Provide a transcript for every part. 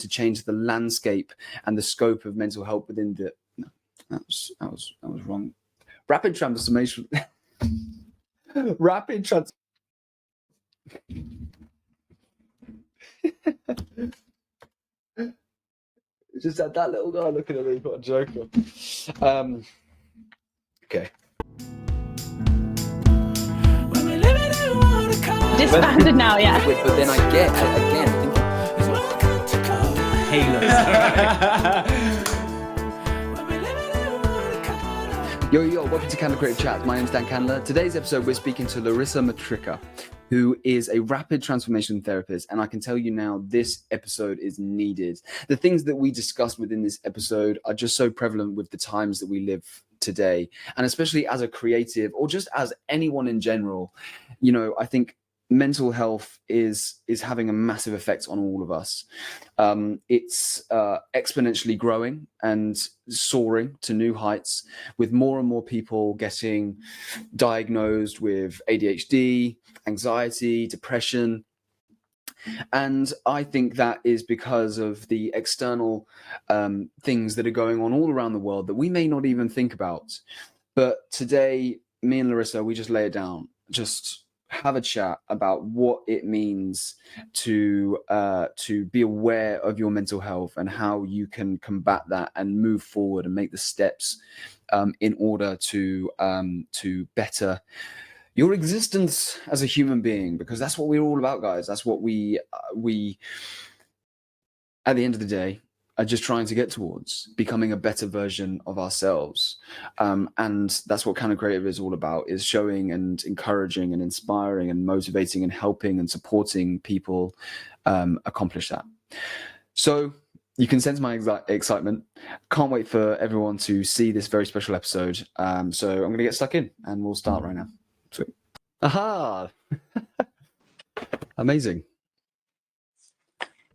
to change the landscape and the scope of mental health within the... No, that was wrong. Rapid transformation. Rapid trans... Just had that little guy looking at me. What a joker. Okay. Disbanded now, yeah. But then I get again thinking, Yo, welcome to Candler Creative Chats. My name's Dan Candler. Today's episode, we're speaking to Larisa Mitrica, who is a rapid transformation therapist. And I can tell you now, this episode is needed. The things that we discussed within this episode are just so prevalent with the times that we live today. And especially as a creative or just as anyone in general, you know, I think mental health is having a massive effect on all of us. It's exponentially growing and soaring to new heights, with more and more people getting diagnosed with ADHD, anxiety, depression. And I think that is because of the external things that are going on all around the world that we may not even think about. But today, me and Larisa, we just lay it down, just have a chat about what it means to be aware of your mental health and how you can combat that and move forward and make the steps in order to better your existence as a human being, because that's what we're all about, guys. That's what we at the end of the day are just trying to get towards, becoming a better version of ourselves. And that's what Candler Creative is all about, is showing and encouraging and inspiring and motivating and helping and supporting people accomplish that. So you can sense my excitement. Can't wait for everyone to see this very special episode. So I'm going to get stuck in and we'll start right now. Sweet. Aha! Amazing.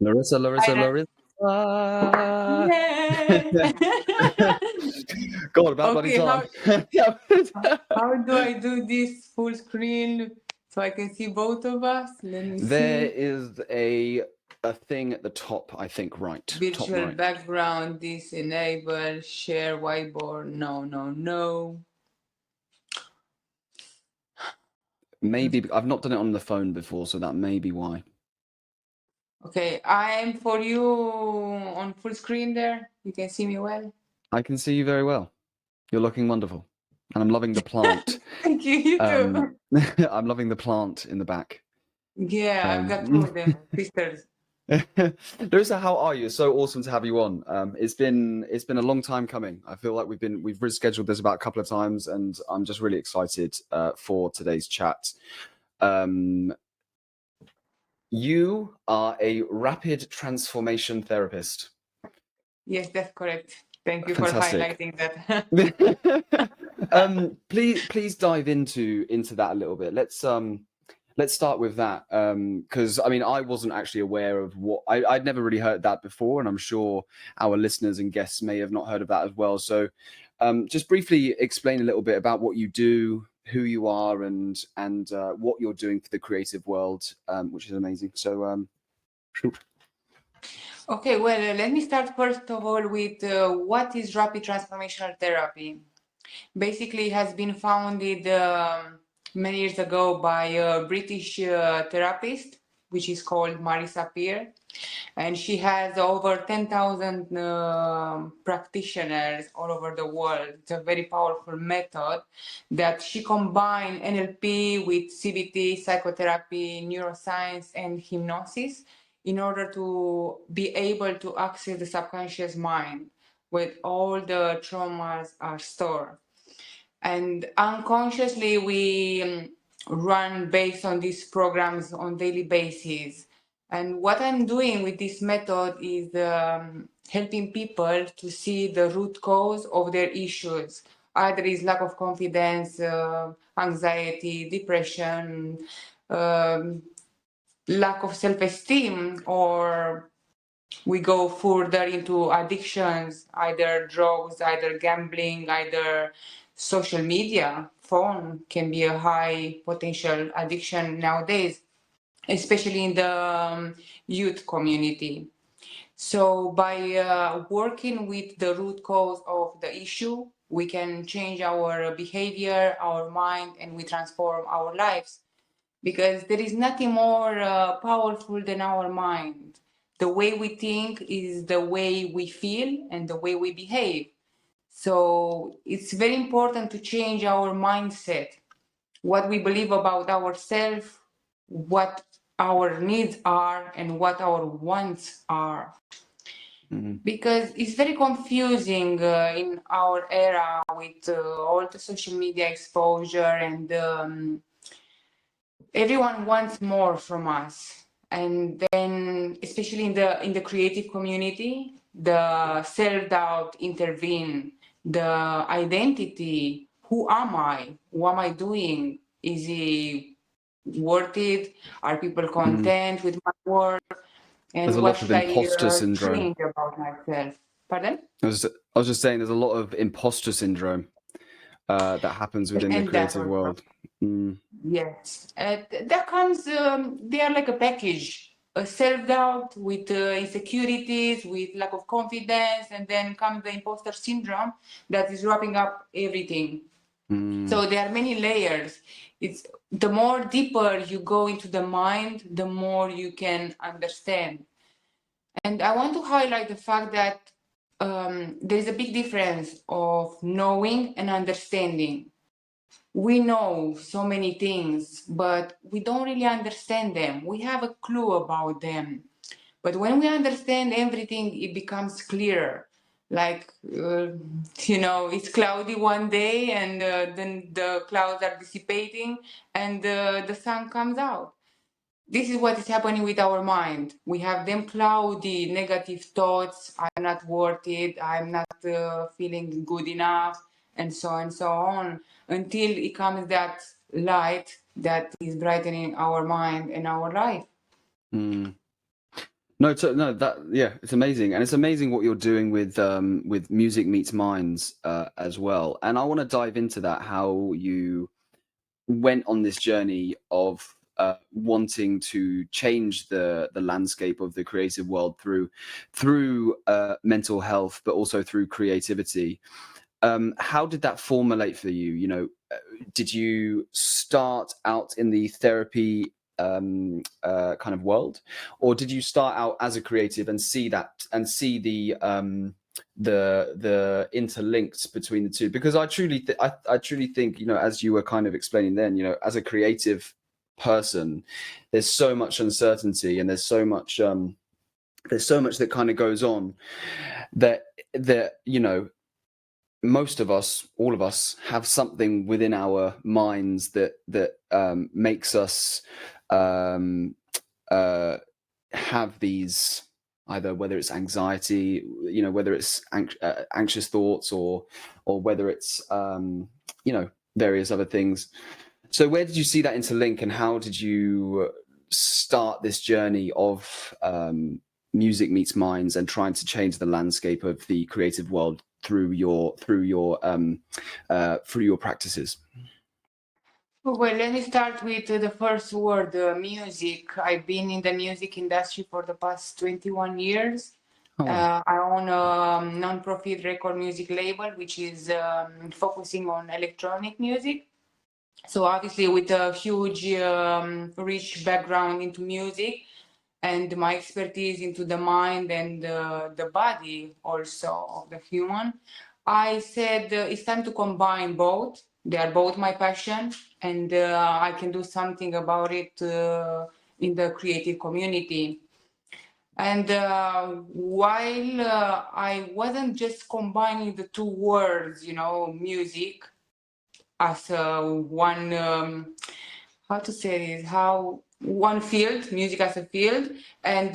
Larisa. Yeah. God, about bloody time. How do I do this full screen so I can see both of us? Let me There see. is a thing at the top, I think, right. Virtual top right. background, this enable, share whiteboard. No. Maybe I've not done it on the phone before, so that may be why. Okay, I'm for you on full screen there. You can see me well. I can see you very well. You're looking wonderful. And I'm loving the plant. Thank you, you too. I'm loving the plant in the back. Yeah, I've got two of them, sisters. Larisa, how are you? It's so awesome to have you on. It's been a long time coming. I feel like we've rescheduled this about a couple of times, and I'm just really excited for today's chat. You are a rapid transformation therapist. Yes, that's correct. Thank you Fantastic. for highlighting that. Please dive into that a little bit. Let's start with that, because I mean, I wasn't actually aware of what I'd never really heard that before, and I'm sure our listeners and guests may have not heard of that as well. So just briefly explain a little bit about what you do, who you are, and what you're doing for the creative world, which is amazing. So shoot. Okay, well, let me start first of all with what is rapid transformational therapy. Basically, it has been founded many years ago by a British therapist, which is called Larisa Mitrica, and she has over 10,000 practitioners all over the world. It's a very powerful method that she combines NLP with CBT, psychotherapy, neuroscience, and hypnosis in order to be able to access the subconscious mind where all the traumas are stored. And unconsciously, we run based on these programs on daily basis. And what I'm doing with this method is helping people to see the root cause of their issues. Either is lack of confidence, anxiety, depression, lack of self-esteem, or we go further into addictions, either drugs, either gambling, either social media. Phone can be a high potential addiction nowadays, especially in the youth community. So by working with the root cause of the issue, we can change our behavior, our mind, and we transform our lives. Because there is nothing more powerful than our mind. The way we think is the way we feel and the way we behave. So it's very important to change our mindset, what we believe about ourselves, what our needs are, and what our wants are. Because it's very confusing in our era with all the social media exposure, and everyone wants more from us. And then, especially in the creative community, the self-doubt intervene, the identity. Who am I? What am I doing? Is it worth it? Are people content with my work? There's And a what lot of should I imposter syndrome. change about myself? Pardon? I was just saying there's a lot of imposter syndrome that happens within the And that creative also. world. Yes, that comes. They are like a package: a self-doubt with insecurities, with lack of confidence, and then comes the imposter syndrome that is wrapping up everything. So there are many layers. It's the more deeper you go into the mind, the more you can understand. And I want to highlight the fact that there is a big difference of knowing and understanding. We know so many things, but we don't really understand them. We have a clue about them. But when we understand everything, it becomes clearer. Like, it's cloudy one day, and then the clouds are dissipating and the sun comes out. This is what is happening with our mind. We have them cloudy, negative thoughts. I'm not worth it. I'm not feeling good enough, and so on, until it comes that light that is brightening our mind and our life. No, it's amazing, and it's amazing what you're doing with Music Meets Minds as well. And I want to dive into that, how you went on this journey of wanting to change the landscape of the creative world through mental health, but also through creativity. How did that formulate for you? Did you start out in the therapy kind of world, or did you start out as a creative and see the interlinks between the two? Because I truly think, as you were kind of explaining then, as a creative person, there's so much uncertainty, and there's so much that kind of goes on that most of us, all of us, have something within our minds that makes us have these, either whether it's anxiety, whether it's anxious thoughts, or whether it's various other things. So where did you see that interlink, and how did you start this journey of Music Meets Minds and trying to change the landscape of the creative world through your practices? Well, let me start with the first word, music. I've been in the music industry for the past 21 years. Oh, wow. I own a non-profit record music label, which is focusing on electronic music. So obviously with a huge, rich background into music, and my expertise into the mind and the body also of the human, I said it's time to combine both. They are both my passion, and I can do something about it in the creative community. And while I wasn't just combining the two words, music as one, how to say it, how one field, music as a field, and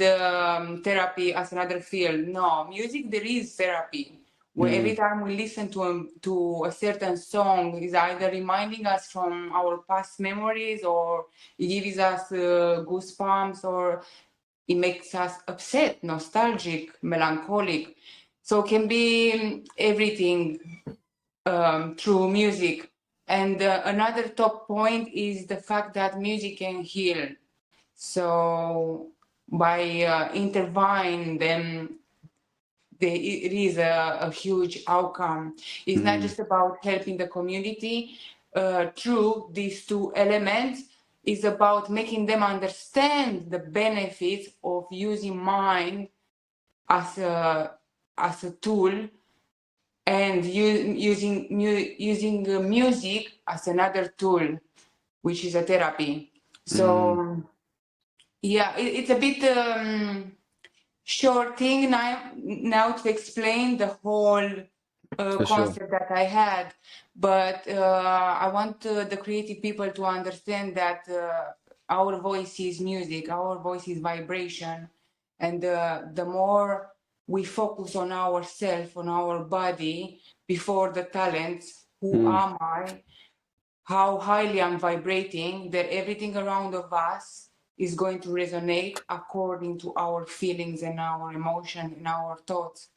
therapy as another field. No, music, there is therapy. Where every time we listen to a certain song, is either reminding us from our past memories, or it gives us goosebumps, or it makes us upset, nostalgic, melancholic. So it can be everything through music. And another top point is the fact that music can heal. So by intervene, then it is a huge outcome. It's not just about helping the community through these two elements. It's about making them understand the benefits of using mind as a tool, and using music as another tool, which is a therapy. So yeah, it's a bit short thing now to explain the whole concept that I had, but I want the creative people to understand that our voice is music, our voice is vibration, and the more we focus on ourselves, on our body, before the talents, who am I, how highly I'm vibrating, that everything around of us is going to resonate according to our feelings and our emotion and our thoughts.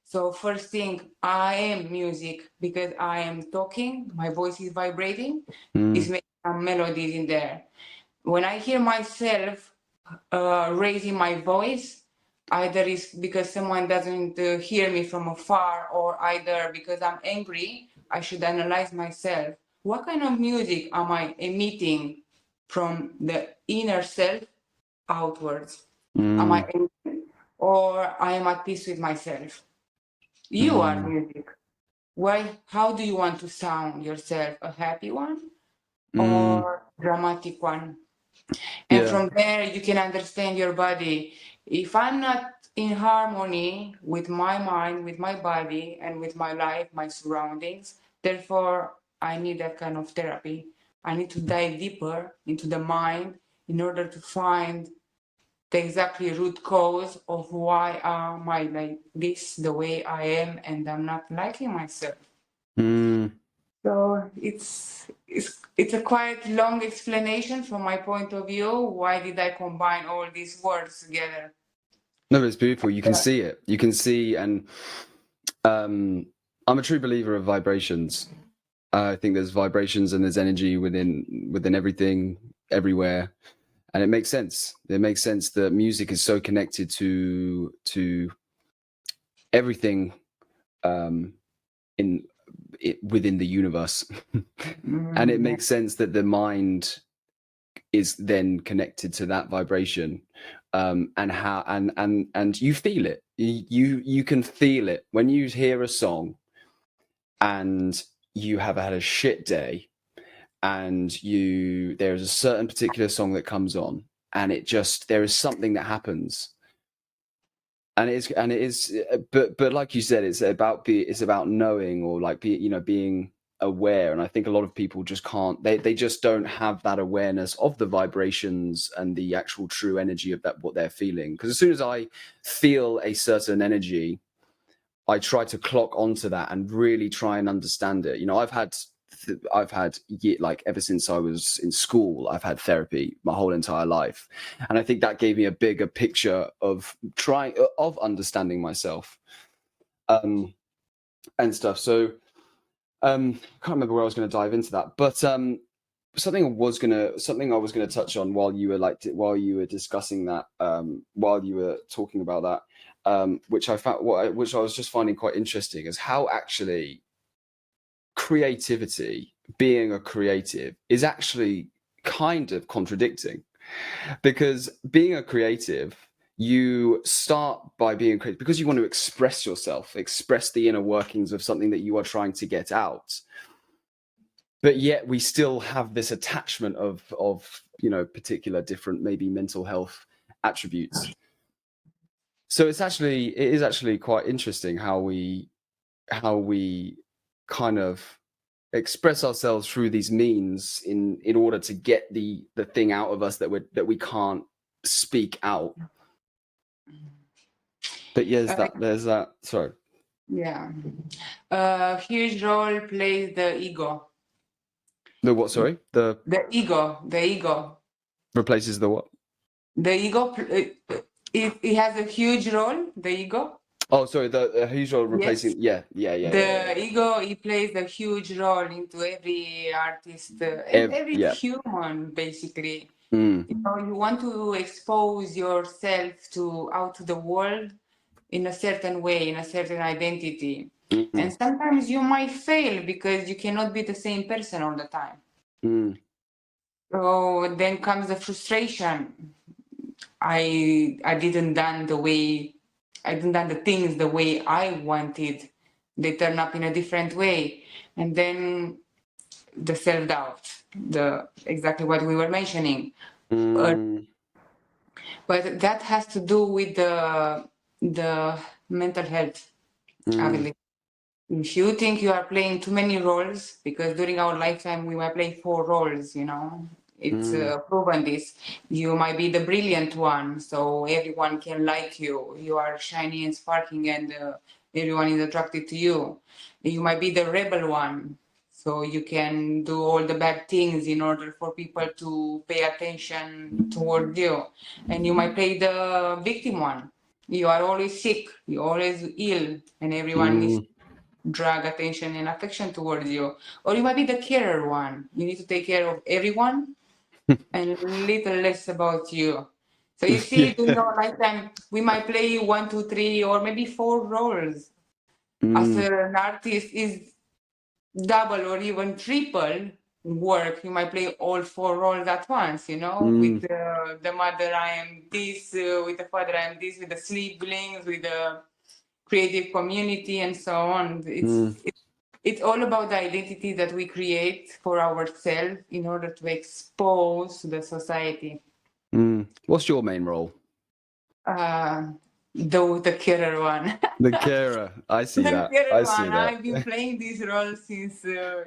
So first thing, I am music because I am talking, my voice is vibrating, is making some melodies in there. When I hear myself raising my voice, either it's because someone doesn't hear me from afar, or either because I'm angry, I should analyze myself. What kind of music am I emitting from the inner self outwards? Am I angry, or I am at peace with myself? You are music. Why? How do you want to sound yourself? A happy one or dramatic one? And from there, you can understand your body. If I'm not in harmony with my mind, with my body, and with my life, my surroundings, therefore, I need that kind of therapy. I need to dive deeper into the mind in order to find the exactly root cause of why am I like this, the way I am, and I'm not liking myself. So it's a quite long explanation from my point of view. Why did I combine all these words together? No, it's beautiful. You can see it. You can see, and I'm a true believer of vibrations. I think there's vibrations and there's energy within everything, everywhere, and it makes sense. It makes sense that music is so connected to everything within the universe, and it makes sense that the mind is then connected to that vibration, and how and you feel it. You can feel it when you hear a song and you have had a shit day, and there's a certain particular song that comes on, and there is something that happens, and it is but like you said, it's about knowing, or like being aware. And I think a lot of people just can't, they just don't have that awareness of the vibrations and the actual true energy of that, what they're feeling. Because as soon as I feel a certain energy, I try to clock onto that and really try and understand it. I've had like ever since I was in school, I've had therapy my whole entire life, and I think that gave me a bigger picture of understanding myself, and stuff. So can't remember where I was going to dive into that, but something I was gonna touch on while you were discussing that, while you were talking about that, which I was just finding quite interesting, is how actually creativity, being a creative, is actually kind of contradicting. Because being a creative, you start by being creative because you want to express yourself, express the inner workings of something that you are trying to get out. But yet we still have this attachment of particular different, maybe mental health attributes. So it is actually quite interesting how we kind of express ourselves through these means in order to get the thing out of us that we can't speak out. But yes, there's that. Sorry. Yeah. A huge role plays the ego. The what? Sorry. The ego. replaces the what? The ego. It has a huge role. The ego. Oh, sorry. The huge role replacing. Yes. Yeah. The ego, it plays a huge role into every artist and every human, basically. Mm. You know, you want to expose yourself to out to the world in a certain way, in a certain identity. And Mm. sometimes you might fail because you cannot be the same person all the time. Mm. So then comes the frustration. I didn't done the way I didn't done the things the way I wanted. They turn up in a different way. And then the self-doubt, the exactly what we were mentioning. Mm. But that has to do with the mental health, I Mm. believe. If you think you are playing too many roles, because during our lifetime we might play 4 roles, you know, it's Mm. proven this. You might be the brilliant one, so everyone can like you. You are shiny and sparking, and everyone is attracted to you. You might be the rebel one, so you can do all the bad things in order for people to pay attention towards you. And you might play the victim one. You are always sick, you're always ill, and everyone needs Mm. drag attention and affection towards you. Or you might be the carer one. You need to take care of everyone and little less about you. So you see, during Yeah. our lifetime, we might play 1, 2, 3, or maybe 4 roles. As Mm. an artist is double or even triple work. You might play all 4 roles at once, you know, with Mm. the mother I am this, with the father I am this, with the siblings, with the creative community and so on. Mm. It's all about the identity that we create for ourselves in order to expose the society. Mm. What's your main role? Uh, the killer one. The carer. I see The that. I killer see one. that. I've been playing this role since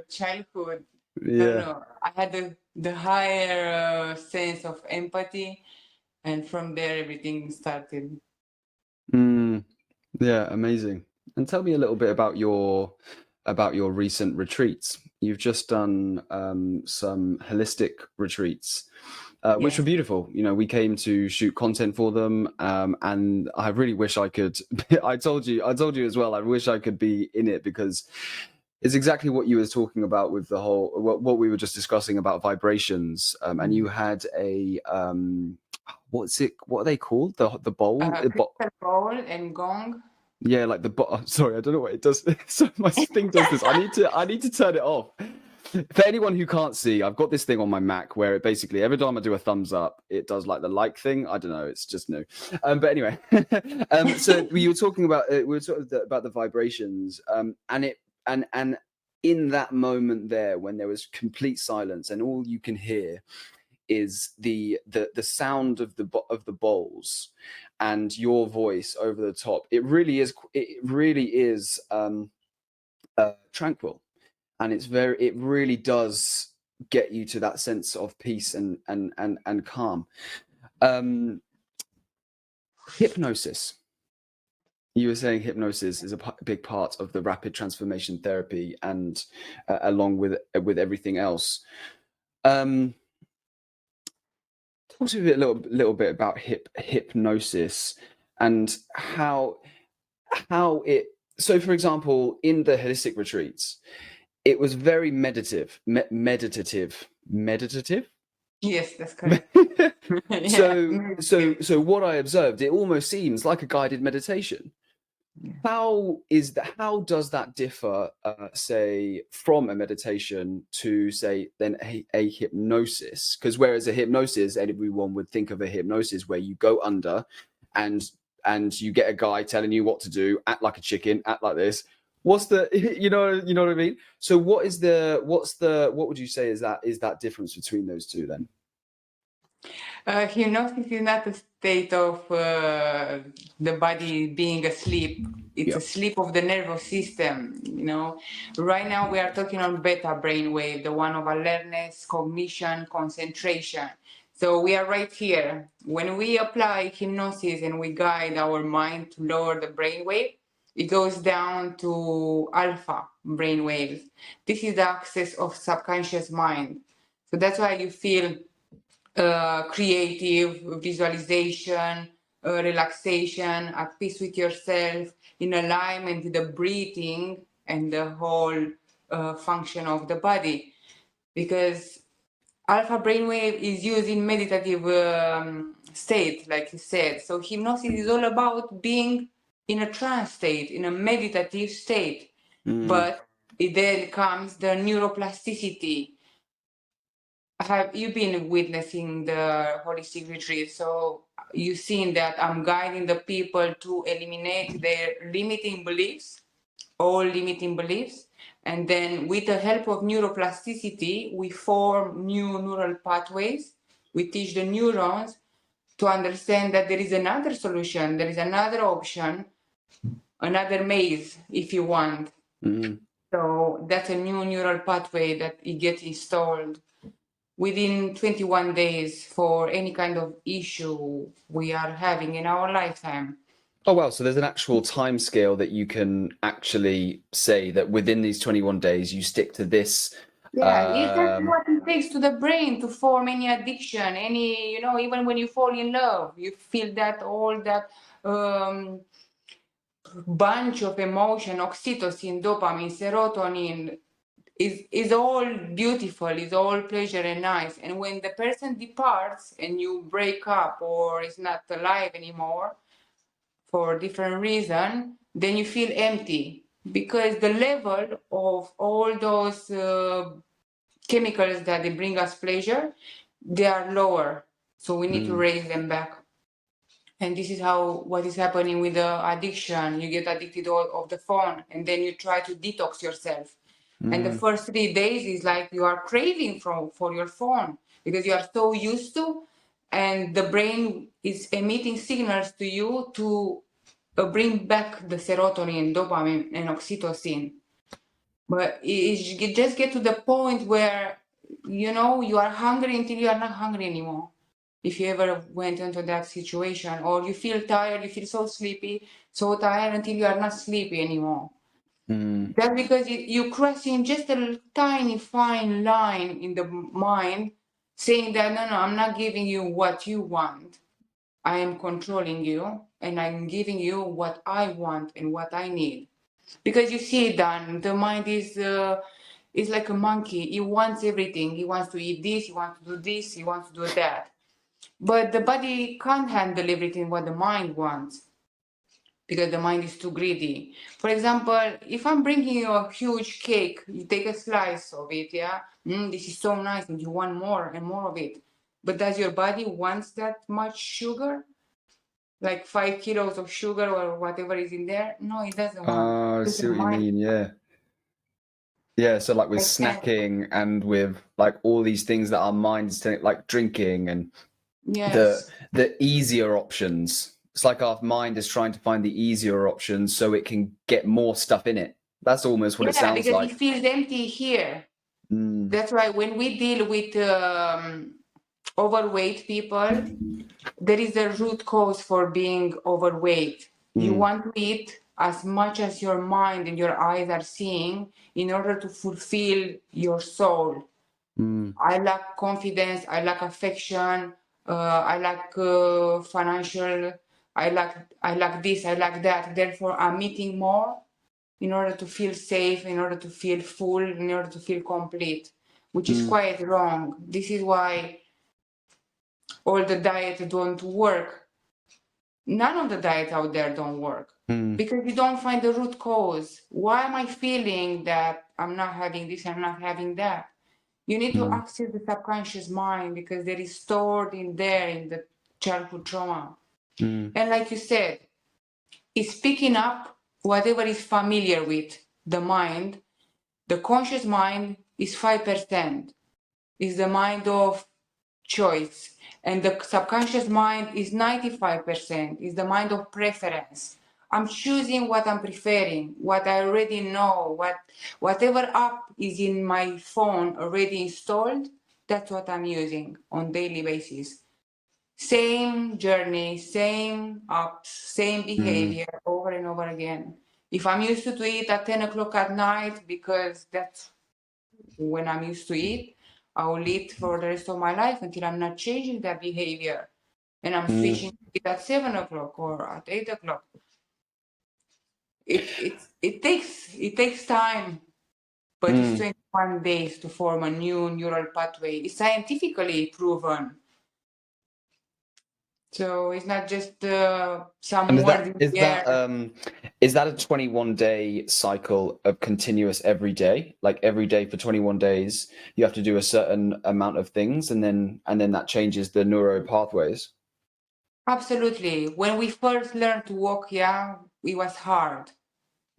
childhood. I don't Yeah. know. I had the higher sense of empathy, and from there everything started. Mm. Yeah, amazing. And tell me a little bit about your recent retreats. You've just done some holistic retreats, which were Yes. beautiful. You know, we came to shoot content for them, and I really wish I could. I told you as well. I wish I could be in it because it's exactly what you were talking about with the whole what we were just discussing about vibrations. And you had a what's it? What are they called? The bowl? Crystal bowl and gong. Yeah, like sorry, I don't know what it does. So my thing does this. I need to turn it off. For anyone who can't see, I've got this thing on my Mac where it basically every time I do a thumbs up, it does like the like thing. I don't know, it's just new. But anyway, so we were talking about about the vibrations, and it and in that moment there when there was complete silence and all you can hear is the sound of the bowls and your voice over the top. It really is tranquil, and it really does get you to that sense of peace and calm. Hypnosis. You were saying hypnosis is a big part of the rapid transformation therapy, and along with everything else. Um, Talk to me a little bit about hypnosis and how it. So, for example, in the holistic retreats, it was very meditative. Yes, that's correct. Yeah. So what I observed, it almost seems like a guided meditation. How does that differ, say, from a meditation to, say, then a hypnosis? Because whereas a hypnosis, everyone would think of a hypnosis where you go under and you get a guy telling you what to do, act like a chicken, act like this. What's the you know what I mean? So what would you say is that difference between those two then? Hypnosis is not a state of the body being asleep. It's Yeah. a sleep of the nervous system. You know, right now we are talking on beta brainwave, the one of alertness, cognition, concentration. So we are right here. When we apply hypnosis and we guide our mind to lower the brainwave, it goes down to alpha brainwaves. This is the access of subconscious mind. So that's why you feel creative, visualization, relaxation, at peace with yourself, in alignment with the breathing and the whole function of the body. Because alpha brainwave is used in meditative state, like you said. So hypnosis is all about being in a trance state, in a meditative state. But it then comes the neuroplasticity. Have you been witnessing the holistic retreat? So you've seen that I'm guiding the people to eliminate their limiting beliefs, all limiting beliefs. And then with the help of neuroplasticity, we form new neural pathways. We teach the neurons to understand that there is another solution, there is another option, another maze, if you want. So that's a new neural pathway that it gets installed within 21 days for any kind of issue we are having in our lifetime. Oh, wow. So there's an actual time scale that you can actually say that within these 21 days, you stick to this. Yeah, that's what it takes to the brain to form any addiction, any, even when you fall in love, you feel that all that bunch of emotion, oxytocin, dopamine, serotonin, is all beautiful, is all pleasure and nice. And when the person departs and you break up or is not alive anymore for different reason, then you feel empty because the level of all those chemicals that they bring us pleasure, they are lower. So we need to raise them back. And this is what is happening with the addiction. You get addicted of the phone and then you try to detox yourself. And the first 3 days is like you are craving for your phone because you are so used to, and the brain is emitting signals to you to bring back the serotonin, dopamine, and oxytocin. But you just get to the point where, you are hungry until you are not hungry anymore. If you ever went into that situation, or you feel tired, you feel so sleepy, so tired until you are not sleepy anymore. That's because you're crossing just a tiny fine line in the mind saying that, no, I'm not giving you what you want. I am controlling you and I'm giving you what I want and what I need. Because you see, Dan, the mind is like a monkey. He wants everything. He wants to eat this, he wants to do this, he wants to do that. But the body can't handle everything what the mind wants because the mind is too greedy. For example, if I'm bringing you a huge cake, you take a slice of it, yeah? This is so nice, and you want more and more of it. But does your body wants that much sugar? Like 5 kilos of sugar or whatever is in there? No, it doesn't want. I Because see the what you mind mean. Yeah. Yeah. So like with can't. snacking and with like all these things that our minds take, like drinking and Yes. the easier options. It's like our mind is trying to find the easier options so it can get more stuff in it. That's almost what it Yeah, sounds because it like. feels empty here. That's why when we deal with overweight people, there is a root cause for being overweight. You want to eat as much as your mind and your eyes are seeing in order to fulfill your soul. I lack confidence, I lack affection, I lack financial, I lack this, I lack that. Therefore, I'm eating more in order to feel safe, in order to feel full, in order to feel complete, which is quite wrong. This is why all the diets don't work. None of the diets out there don't work because you don't find the root cause. Why am I feeling that I'm not having this, I'm not having that? You need to access the subconscious mind because there is stored in there in the childhood trauma. And like you said, it's picking up whatever is familiar with the mind. The conscious mind is 5%, is the mind of choice. And the subconscious mind is 95%, is the mind of preference. I'm choosing what I'm preferring, what I already know, whatever app is in my phone already installed, that's what I'm using on daily basis. Same journey, same apps, same behavior over and over again. If I'm used to eat at 10 o'clock at night because that's when I'm used to eat, I will eat for the rest of my life until I'm not changing that behavior. And I'm switching to eat at 7 o'clock or at 8 o'clock. It takes time, but it's 21 days to form a new neural pathway. It's scientifically proven. So it's not just some And word in the air. is that a 21-day cycle of continuous every day? Like every day for 21 days, you have to do a certain amount of things, and then that changes the neuro pathways. Absolutely. When we first learned to walk, yeah, it was hard.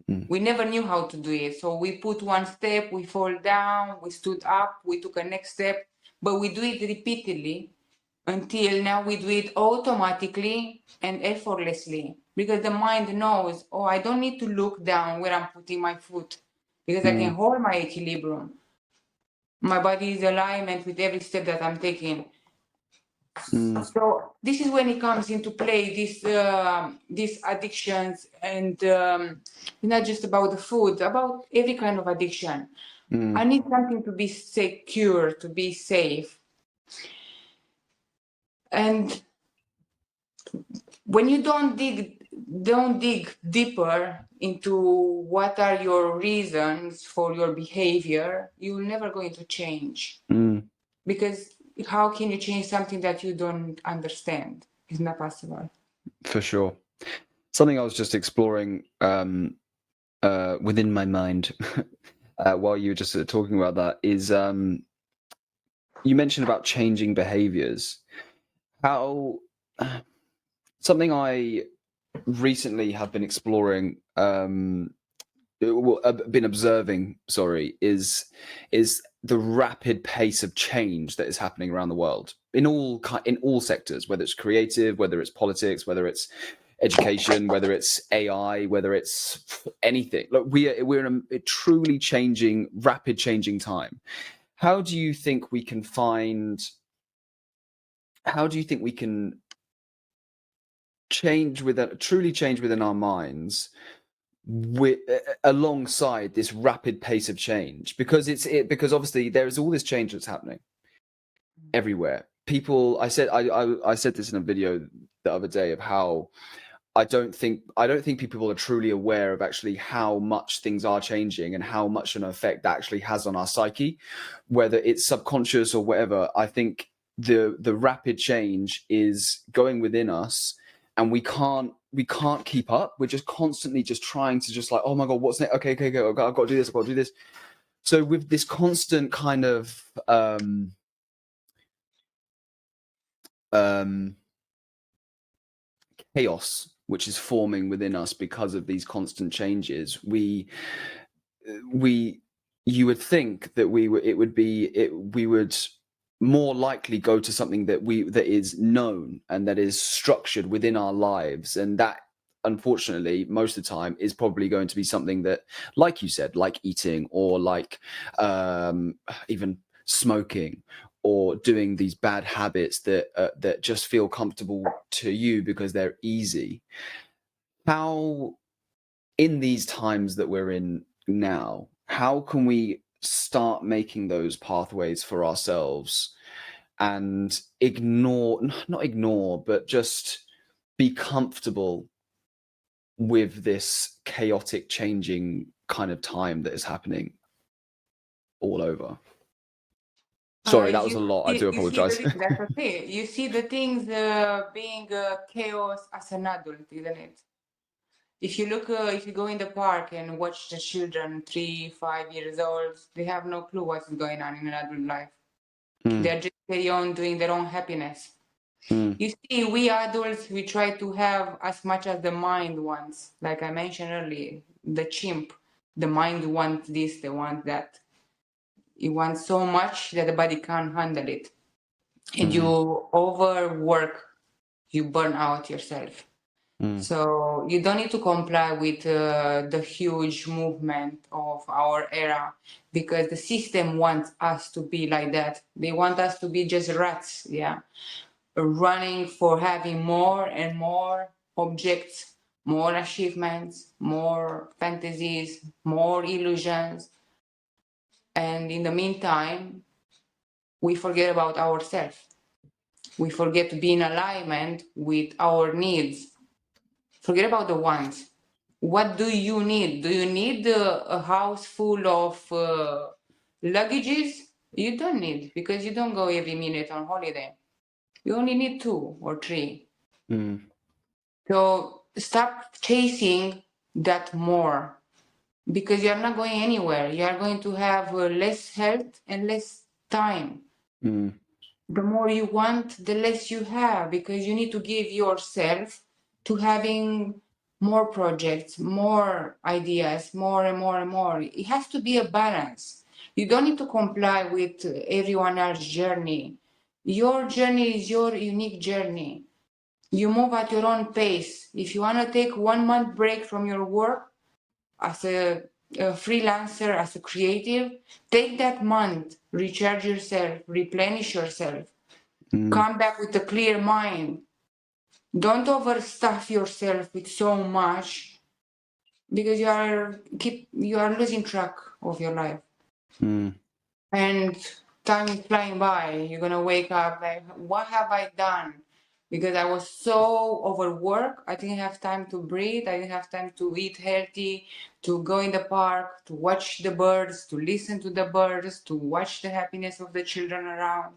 We never knew how to do it. So we put one step, we fall down, we stood up, we took a next step, but we do it repeatedly until now we do it automatically and effortlessly because the mind knows, oh, I don't need to look down where I'm putting my foot because I can hold my equilibrium. My body is alignment with every step that I'm taking. So this is when it comes into play, these addictions, and not just about the food, about every kind of addiction. I need something to be secure, to be safe. And when you don't dig deeper into what are your reasons for your behavior, you're never going to change. Because how can you change something that you don't understand? It's not possible. For sure. Something I was just exploring within my mind while you were just talking about that is you mentioned about changing behaviors. How something I recently have been exploring, been observing, sorry, is the rapid pace of change that is happening around the world in all sectors, whether it's creative, whether it's politics, whether it's education, whether it's AI, whether it's anything. Look, we're in a truly changing, rapid changing time. How do you think we can truly change within our minds alongside this rapid pace of change? Because because obviously there is all this change that's happening everywhere. People, I said this in a video the other day of how I don't think people are truly aware of actually how much things are changing and how much an effect that actually has on our psyche, whether it's subconscious or whatever. I think the rapid change is going within us, and we can't keep up. We're just constantly just trying to just like, oh my god, what's next? Okay, I've got to do this. I've got to do this. So with this constant kind of chaos which is forming within us because of these constant changes, you would think that we would more likely go to something that is known and that is structured within our lives, and that unfortunately most of the time is probably going to be something that, like you said, like eating or like even smoking or doing these bad habits that just feel comfortable to you because they're easy. How, in these times that we're in now, how can we start making those pathways for ourselves and not ignore, but just be comfortable with this chaotic, changing kind of time that is happening all over? Sorry, that was a lot. I do apologize. That's okay. You see the things being chaos as an adult, isn't it? If you look, if you go in the park and watch the children, 3, 5 years old, they have no clue what's going on in an adult life. They're just carry on doing their own happiness. You see, we adults, we try to have as much as the mind wants. Like I mentioned earlier, the chimp, the mind wants this, they want that. It wants so much that the body can't handle it. And you overwork, you burn out yourself. So you don't need to comply with the huge movement of our era because the system wants us to be like that. They want us to be just rats, yeah, running for having more and more objects, more achievements, more fantasies, more illusions. And in the meantime, we forget about ourselves. We forget to be in alignment with our needs. Forget about the wants. What do you need? Do you need a house full of luggages? You don't need, because you don't go every minute on holiday. You only need 2 or 3. So stop chasing that more, because you're not going anywhere. You are going to have less health and less time. The more you want, the less you have, because you need to give yourself to having more projects, more ideas, more and more and more. It has to be a balance. You don't need to comply with everyone else's journey. Your journey is your unique journey. You move at your own pace. If you want to take 1 month break from your work as a freelancer, as a creative, take that month, recharge yourself, replenish yourself, come back with a clear mind. Don't overstuff yourself with so much, because you are losing track of your life. And time is flying by. You're gonna wake up like, what have I done? Because I was so overworked, I didn't have time to breathe, I didn't have time to eat healthy, to go in the park, to watch the birds, to listen to the birds, to watch the happiness of the children around.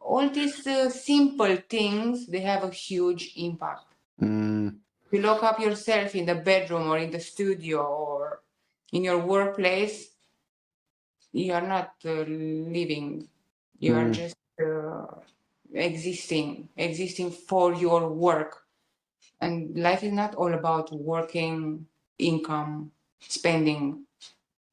All these simple things, they have a huge impact. You lock up yourself in the bedroom or in the studio or in your workplace, you are not living. You are just existing for your work. And life is not all about working, income, spending.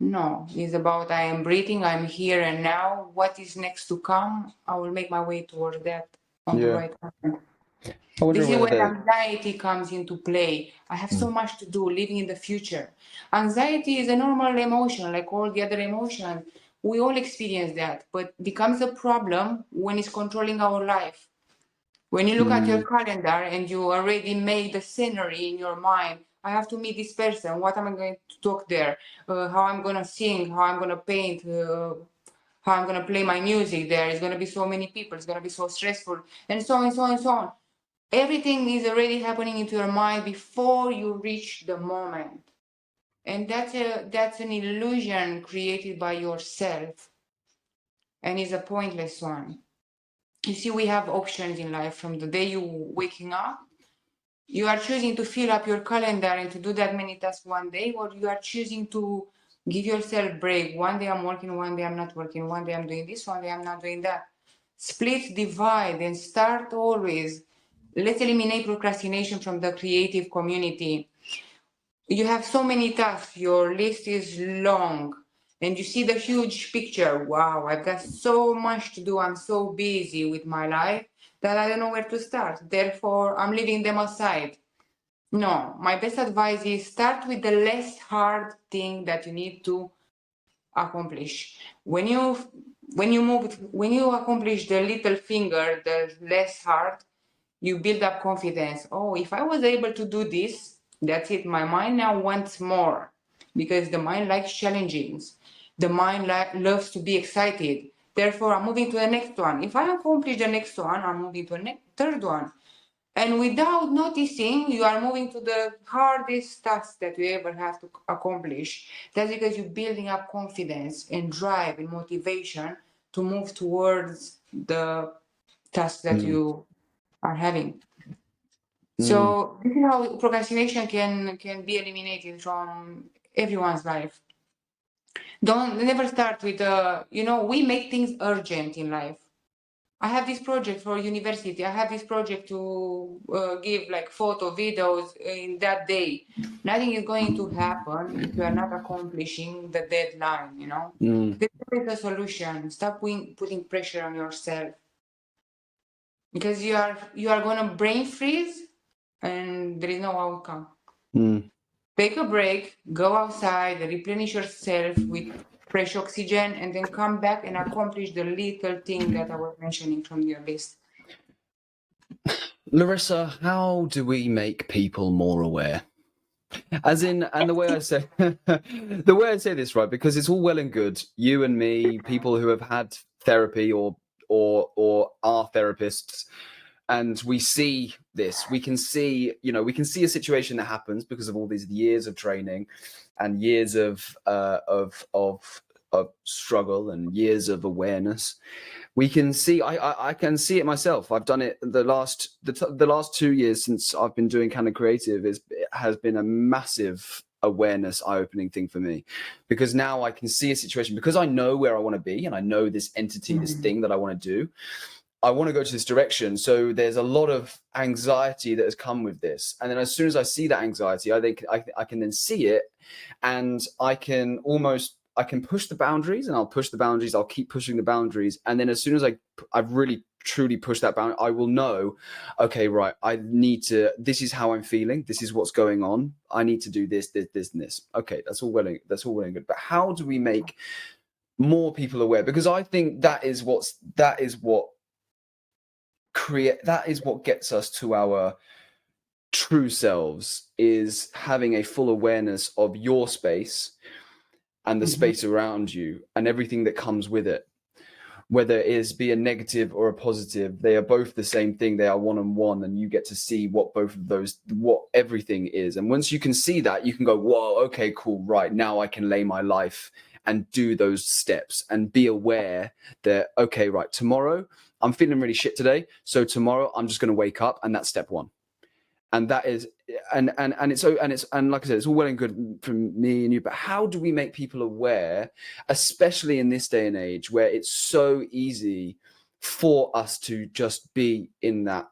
No, it's about I am breathing, I'm here and now. What is next to come? I will make my way towards that on the right path. I wonder This is whether where that. anxiety comes into play. I have so much to do living in the future. Anxiety is a normal emotion, like all the other emotions. We all experience that, but becomes a problem when it's controlling our life. When you look at your calendar and you already made the scenery in your mind, I have to meet this person. What am I going to talk there? How I'm going to sing? How I'm going to paint? How I'm going to play my music there? It's going to be so many people. It's going to be so stressful, and so on and so on and so on. Everything is already happening into your mind before you reach the moment. And that's an illusion created by yourself, and is a pointless one. You see, we have options in life. From the day you waking up, you are choosing to fill up your calendar and to do that many tasks one day, or you are choosing to give yourself break. One day I'm working, one day I'm not working, one day I'm doing this, one day I'm not doing that. Split, divide, and start always. Let's eliminate procrastination from the creative community. You have so many tasks, your list is long, and you see the huge picture. Wow, I've got so much to do. I'm so busy with my life that I don't know where to start. Therefore, I'm leaving them aside. No, my best advice is start with the less hard thing that you need to accomplish. When you accomplish the little finger, the less hard, you build up confidence. Oh, if I was able to do this, that's it. My mind now wants more, because the mind likes challenges. The mind loves to be excited. Therefore, I'm moving to the next one. If I accomplish the next one, I'm moving to the third one. And without noticing, you are moving to the hardest task that you ever have to accomplish. That's because you're building up confidence and drive and motivation to move towards the task that you are having. So this is how procrastination can be eliminated from everyone's life. Don't never start with we make things urgent in life. I have this project for university. I have this project to give like photo videos in that day. Nothing is going to happen if you are not accomplishing the deadline. There is a solution. Stop putting pressure on yourself, because you are gonna brain freeze and there is no outcome. Take a break, go outside, replenish yourself with fresh oxygen, and then come back and accomplish the little thing that I was mentioning from your list. Larisa, how do we make people more aware? As in, and the way I say this, right, because it's all well and good, you and me, people who have had therapy or are therapists, And we see this, we can see a situation that happens because of all these years of training and years of struggle and years of awareness. We can see, I can see it myself. I've done it the last 2 years since I've been doing Candler Creative. It has been a massive awareness, eye-opening thing for me, because now I can see a situation, because I know where I want to be and I know this entity, this thing that I want to do. I want to go to this direction. So there's a lot of anxiety that has come with this. And then as soon as I see that anxiety, I think I can then see it, and I can push the boundaries, and I'll push the boundaries. I'll keep pushing the boundaries. And then as soon as I've really truly pushed that boundary, I will know, okay, right, this is how I'm feeling. This is what's going on. I need to do this, and this. Okay, that's all well and good. But how do we make more people aware? Because I think that is what gets us to our true selves, is having a full awareness of your space and the space around you and everything that comes with it. Whether it is be a negative or a positive, they are both the same thing. They are one on one, and you get to see what everything is. And once you can see that, you can go, whoa, okay, cool, right, now I can lay my life and do those steps and be aware that, okay, right, tomorrow I'm feeling really shit today, so tomorrow I'm just going to wake up, and that's step one. And that is, and like I said, it's all well and good from me and you, but how do we make people aware, especially in this day and age where it's so easy for us to just be in that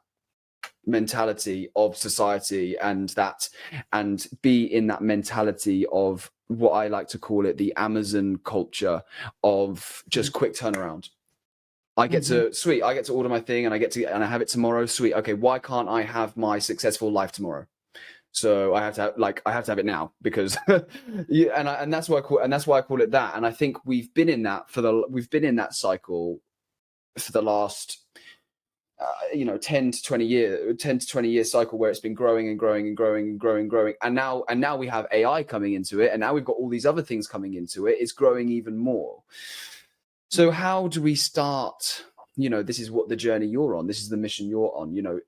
mentality of society and be in that mentality of what I like to call it the Amazon culture of just quick turnaround. I get to order my thing, and I have it tomorrow. Sweet. Okay, why can't I have my successful life tomorrow? So I have to have it now, because and that's why I call it that. And I think we've been in that cycle for the last 10 to 20 year cycle, where it's been growing and growing and growing and growing and growing. And now we have AI coming into it, and now we've got all these other things coming into it. It's growing even more. So how do we start? This is what the journey you're on. This is the mission you're on. You're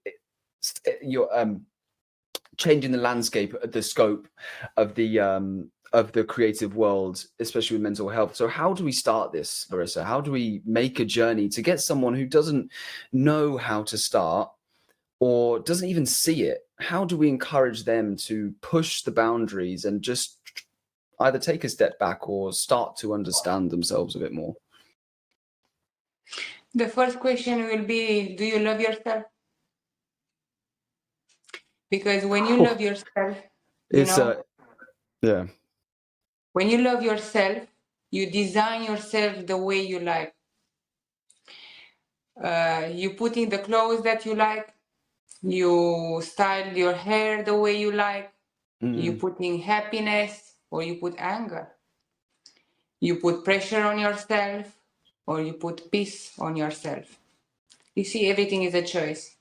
changing the landscape, the scope of the creative world, especially with mental health. So how do we start this, Larisa? How do we make a journey to get someone who doesn't know how to start or doesn't even see it? How do we encourage them to push the boundaries and just either take a step back or start to understand themselves a bit more? The first question will be, do you love yourself? Because when you love yourself, yeah. When you love yourself, you design yourself the way you like. You put in the clothes that you like. You style your hair the way you like. You put in happiness or you put anger. You put pressure on yourself or you put peace on yourself. You see, everything is a choice.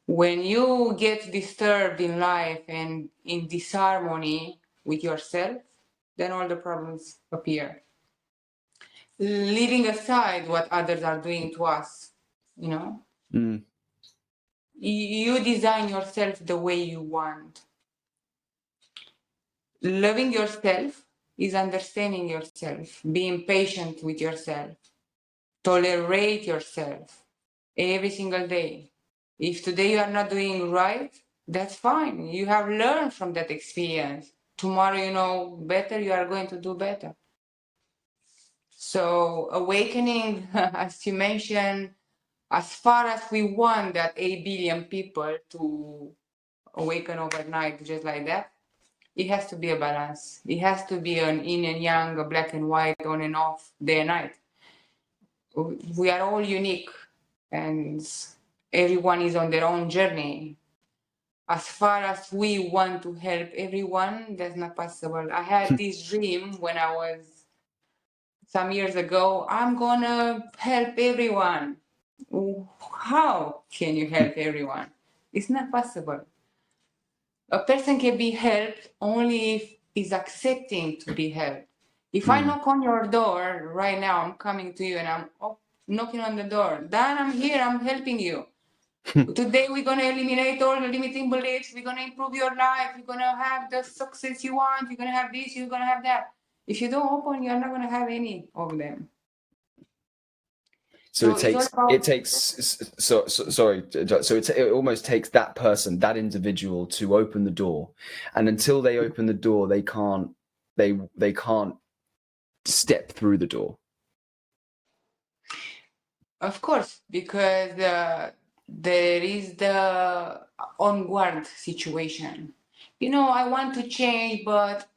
When you get disturbed in life and in disharmony with yourself, then all the problems appear. Leaving aside what others are doing to us, you design yourself the way you want. Loving yourself is understanding yourself, being patient with yourself, tolerate yourself every single day. If today you are not doing right, that's fine. You have learned from that experience. Tomorrow you know better, you are going to do better. So awakening, as you mentioned, as far as we want that 8 billion people to awaken overnight just like that, it has to be a balance. It has to be an yin and yang, a black and white, on and off, day and night. We are all unique and everyone is on their own journey. As far as we want to help everyone, that's not possible. I had this dream when I was some years ago, I'm gonna help everyone. How can you help everyone? It's not possible. A person can be helped only if he's accepting to be helped. If I knock on your door right now, I'm coming to you and I'm knocking on the door. Dan, I'm here, I'm helping you. Today, we're going to eliminate all the limiting beliefs. We're going to improve your life. You're going to have the success you want. You're going to have this. You're going to have that. If you don't open, you're not going to have any of them. So it almost takes that person, that individual, to open the door, and until they open the door, they can't step through the door. Of course, because there is the onward situation. I want to change, but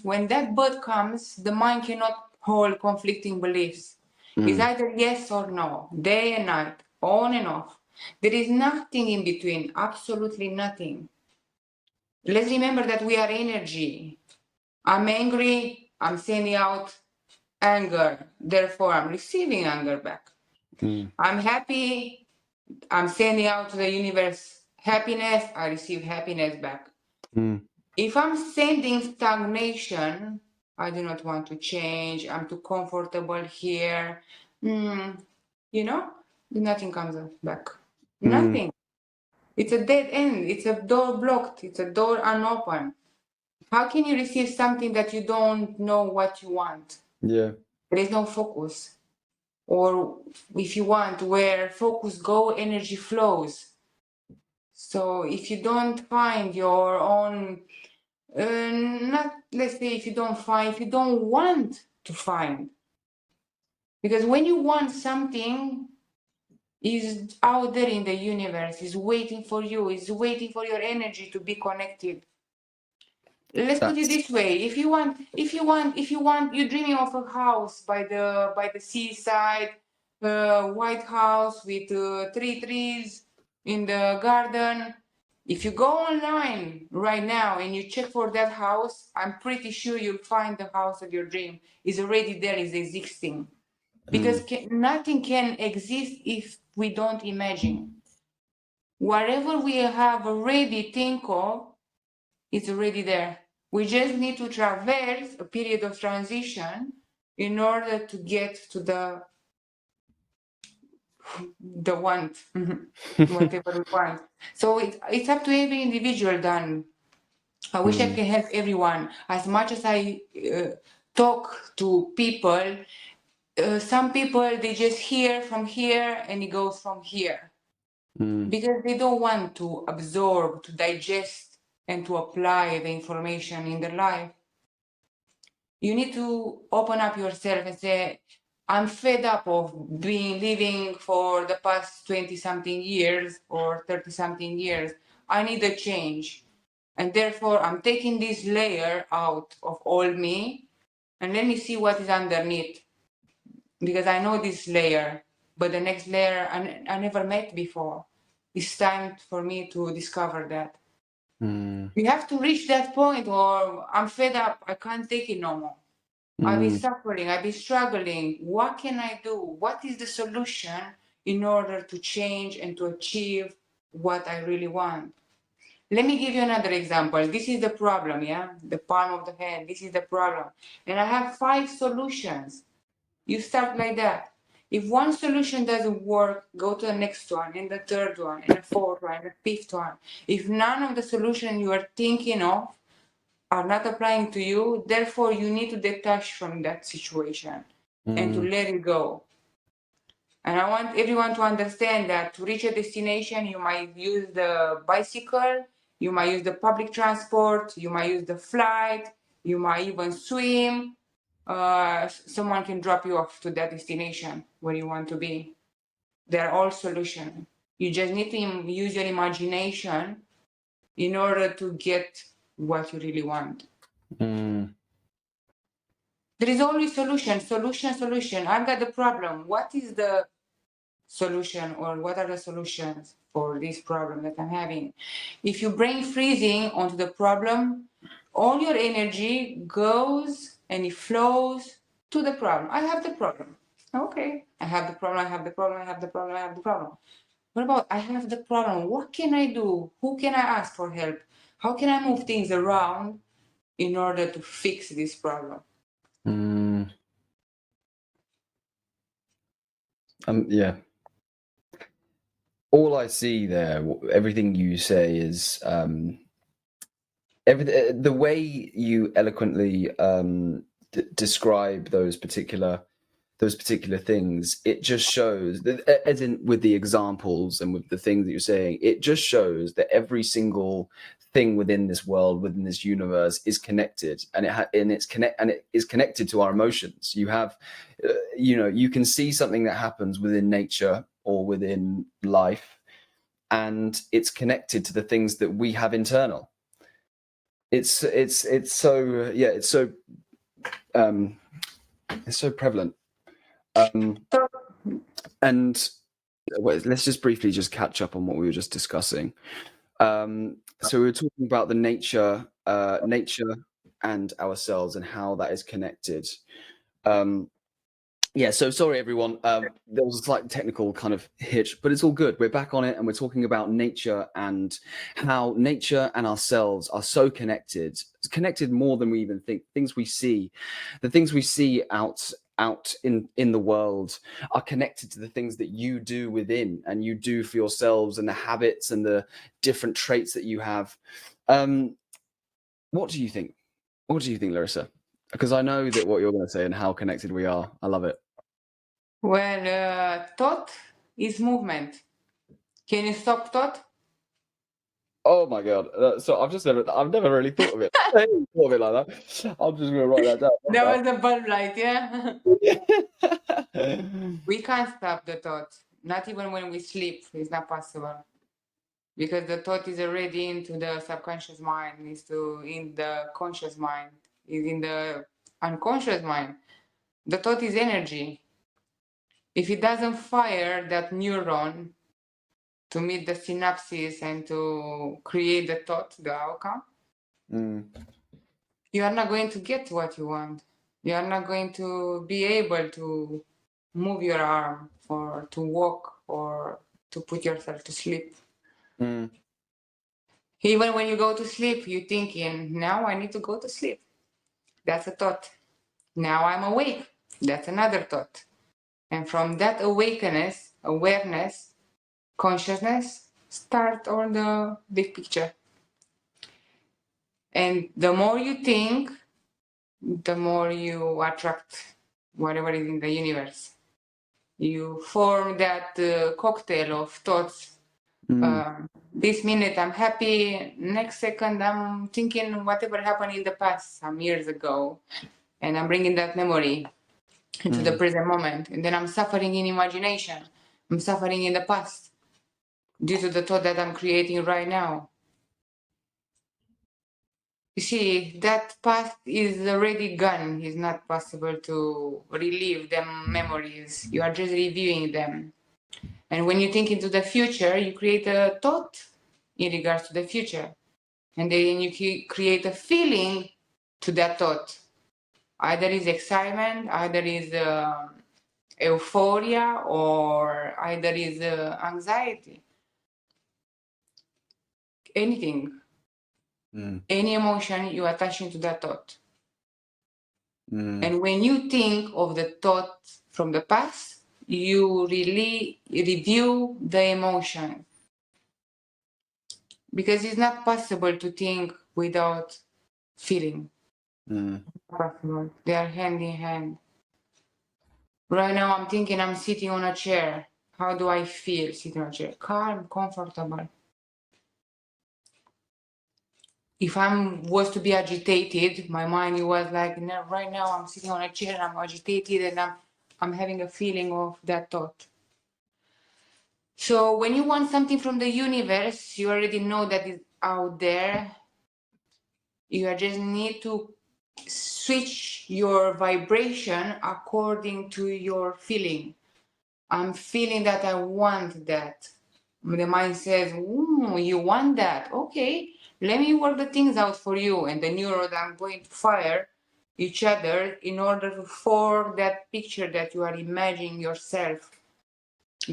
when that but comes, the mind cannot hold conflicting beliefs. It's either yes or no, day and night, on and off. There is nothing in between, absolutely nothing. Let's remember that we are energy. I'm angry, I'm sending out anger, therefore I'm receiving anger back. I'm happy, I'm sending out to the universe happiness, I receive happiness back. If I'm sending stagnation, I do not want to change, I'm too comfortable here, nothing comes back. Nothing. It's a dead end, it's a door blocked, it's a door unopened. How can you receive something that you don't know what you want? Yeah. There is no focus. Or if you want, where focus go, energy flows. So if you don't find your own, let's say if you don't want to find. Because when you want something, is out there in the universe, is waiting for you, is waiting for your energy to be connected. Let's put it this way: if you want, you're dreaming of a house by the seaside, white house with 3 trees in the garden. If you go online right now and you check for that house, I'm pretty sure you'll find the house of your dream. Is already there, is existing. Because nothing can exist if we don't imagine. Whatever we have already think of, it's already there. We just need to traverse a period of transition in order to get to the want, whatever we want. So it's up to every individual, Dan. I wish I can help everyone. As much as I talk to people, some people, they just hear from here and it goes from here. Because they don't want to absorb, to digest, and to apply the information in their life. You need to open up yourself and say, I'm fed up of living for the past 20 something years or 30 something years. I need a change. And therefore, I'm taking this layer out of all me and let me see what is underneath. Because I know this layer, but the next layer I never met before. It's time for me to discover that. We have to reach that point, or I'm fed up, I can't take it no more. I've been suffering, I've been struggling. What can I do? What is the solution in order to change and to achieve what I really want? Let me give you another example. This is the problem, yeah? The palm of the hand, this is the problem. And I have 5 solutions. You start like that. If one solution doesn't work, go to the next one, and the third one, and the fourth one, and the fifth one. If none of the solutions you are thinking of are not applying to you, therefore you need to detach from that situation and to let it go. And I want everyone to understand that to reach a destination, you might use the bicycle, you might use the public transport, you might use the flight, you might even swim. Someone can drop you off to that destination where you want to be. They're all solutions. You just need to use your imagination in order to get what you really want. There is always solution. I've got the problem. What is the solution, or what are the solutions for this problem that I'm having? If you brain freezing onto the problem, all your energy goes and it flows to the problem. I have the problem. Okay. I have the problem. What about I have the problem? What can I do? Who can I ask for help? How can I move things around in order to fix this problem? Yeah. all I see there, everything you say is the way you eloquently describe those particular things. It just shows that, as in with the examples and with the things that you're saying, it just shows that every single thing within this world, within this universe, is connected, and it is connected to our emotions. You have, you can see something that happens within nature or within life, and it's connected to the things that we have internal. It's so it's so prevalent. And let's just briefly just catch up on what we were just discussing. So we were talking about the nature and ourselves and how that is connected. Yeah, so sorry everyone. There was a slight technical kind of hitch, but it's all good. We're back on it, and we're talking about nature and how nature and ourselves are so connected. It's connected more than we even think. Things we see, the things we see out in the world are connected to the things that you do within and you do for yourselves, and the habits and the different traits that you have. What do you think? What do you think, Larissa? Because I know that what you're going to say and how connected we are. I love it. Well, thought is movement. Can you stop thought? Oh my god! So I've never really thought of it. I haven't thought of it like that. I'm just gonna write that down. That was the bulb light, yeah? We can't stop the thought. Not even when we sleep, it's not possible. Because the thought is already into the subconscious mind, in the conscious mind, is in the unconscious mind. The thought is energy. If it doesn't fire that neuron to meet the synapses and to create the thought, the outcome, you are not going to get what you want. You are not going to be able to move your arm or to walk or to put yourself to sleep. Even when you go to sleep, you're thinking, now I need to go to sleep. That's a thought. Now I'm awake. That's another thought. And from that awareness, consciousness, start on the big picture. And the more you think, the more you attract whatever is in the universe. You form that cocktail of thoughts. This minute I'm happy, next second I'm thinking whatever happened in the past some years ago, and I'm bringing that memory into the present moment, and then I'm suffering in imagination. I'm suffering in the past due to the thought that I'm creating right now. You see, that past is already gone. It's not possible to relive them memories. You are just reviewing them. And when you think into the future, you create a thought in regards to the future. And then you create a feeling to that thought. Either is excitement, either is euphoria, or either is anxiety. Anything. Any emotion you attach into that thought. And when you think of the thought from the past, you really review the emotion. Because it's not possible to think without feeling. Possible. They are hand in hand. Right now I'm thinking I'm sitting on a chair. How do I feel sitting on a chair? Calm, comfortable. If I was to be agitated, my mind was like, no, right now I'm sitting on a chair, I'm agitated, and I'm having a feeling of that thought. So when you want something from the universe, you already know that it's out there. You just need to switch your vibration according to your feeling. I'm feeling that I want that. The mind says, you want that? Okay, let me work the things out for you. And the neurons are going to fire each other in order to form that picture that you are imagining yourself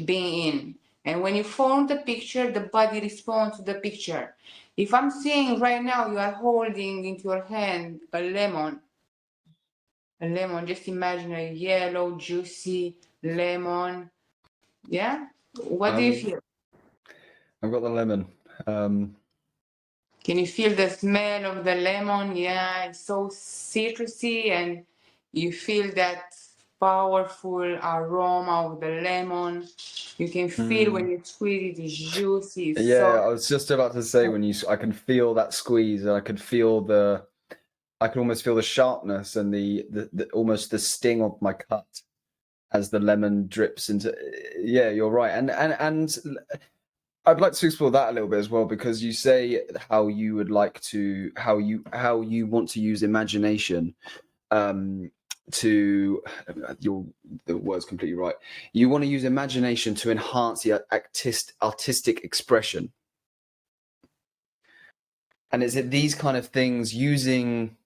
being in. And when you form the picture, the body responds to the picture. If I'm seeing right now you are holding into your hand a lemon, just imagine a yellow, juicy lemon. Yeah? What do you feel? I've got the lemon. Can you feel the smell of the lemon? Yeah, it's so citrusy, and you feel that powerful aroma of the lemon. You can feel when you squeeze it, it's juicy, it's Yeah, I soft. was just about to say I can feel that squeeze, and I can almost feel the sharpness and the almost the sting of my cut as the lemon drips into. Yeah, you're right, and I'd like to explore that a little bit as well, because you say how you would like to how you want to use imagination to the word's completely right. You want to use imagination to enhance the artistic expression. And is it these kind of things using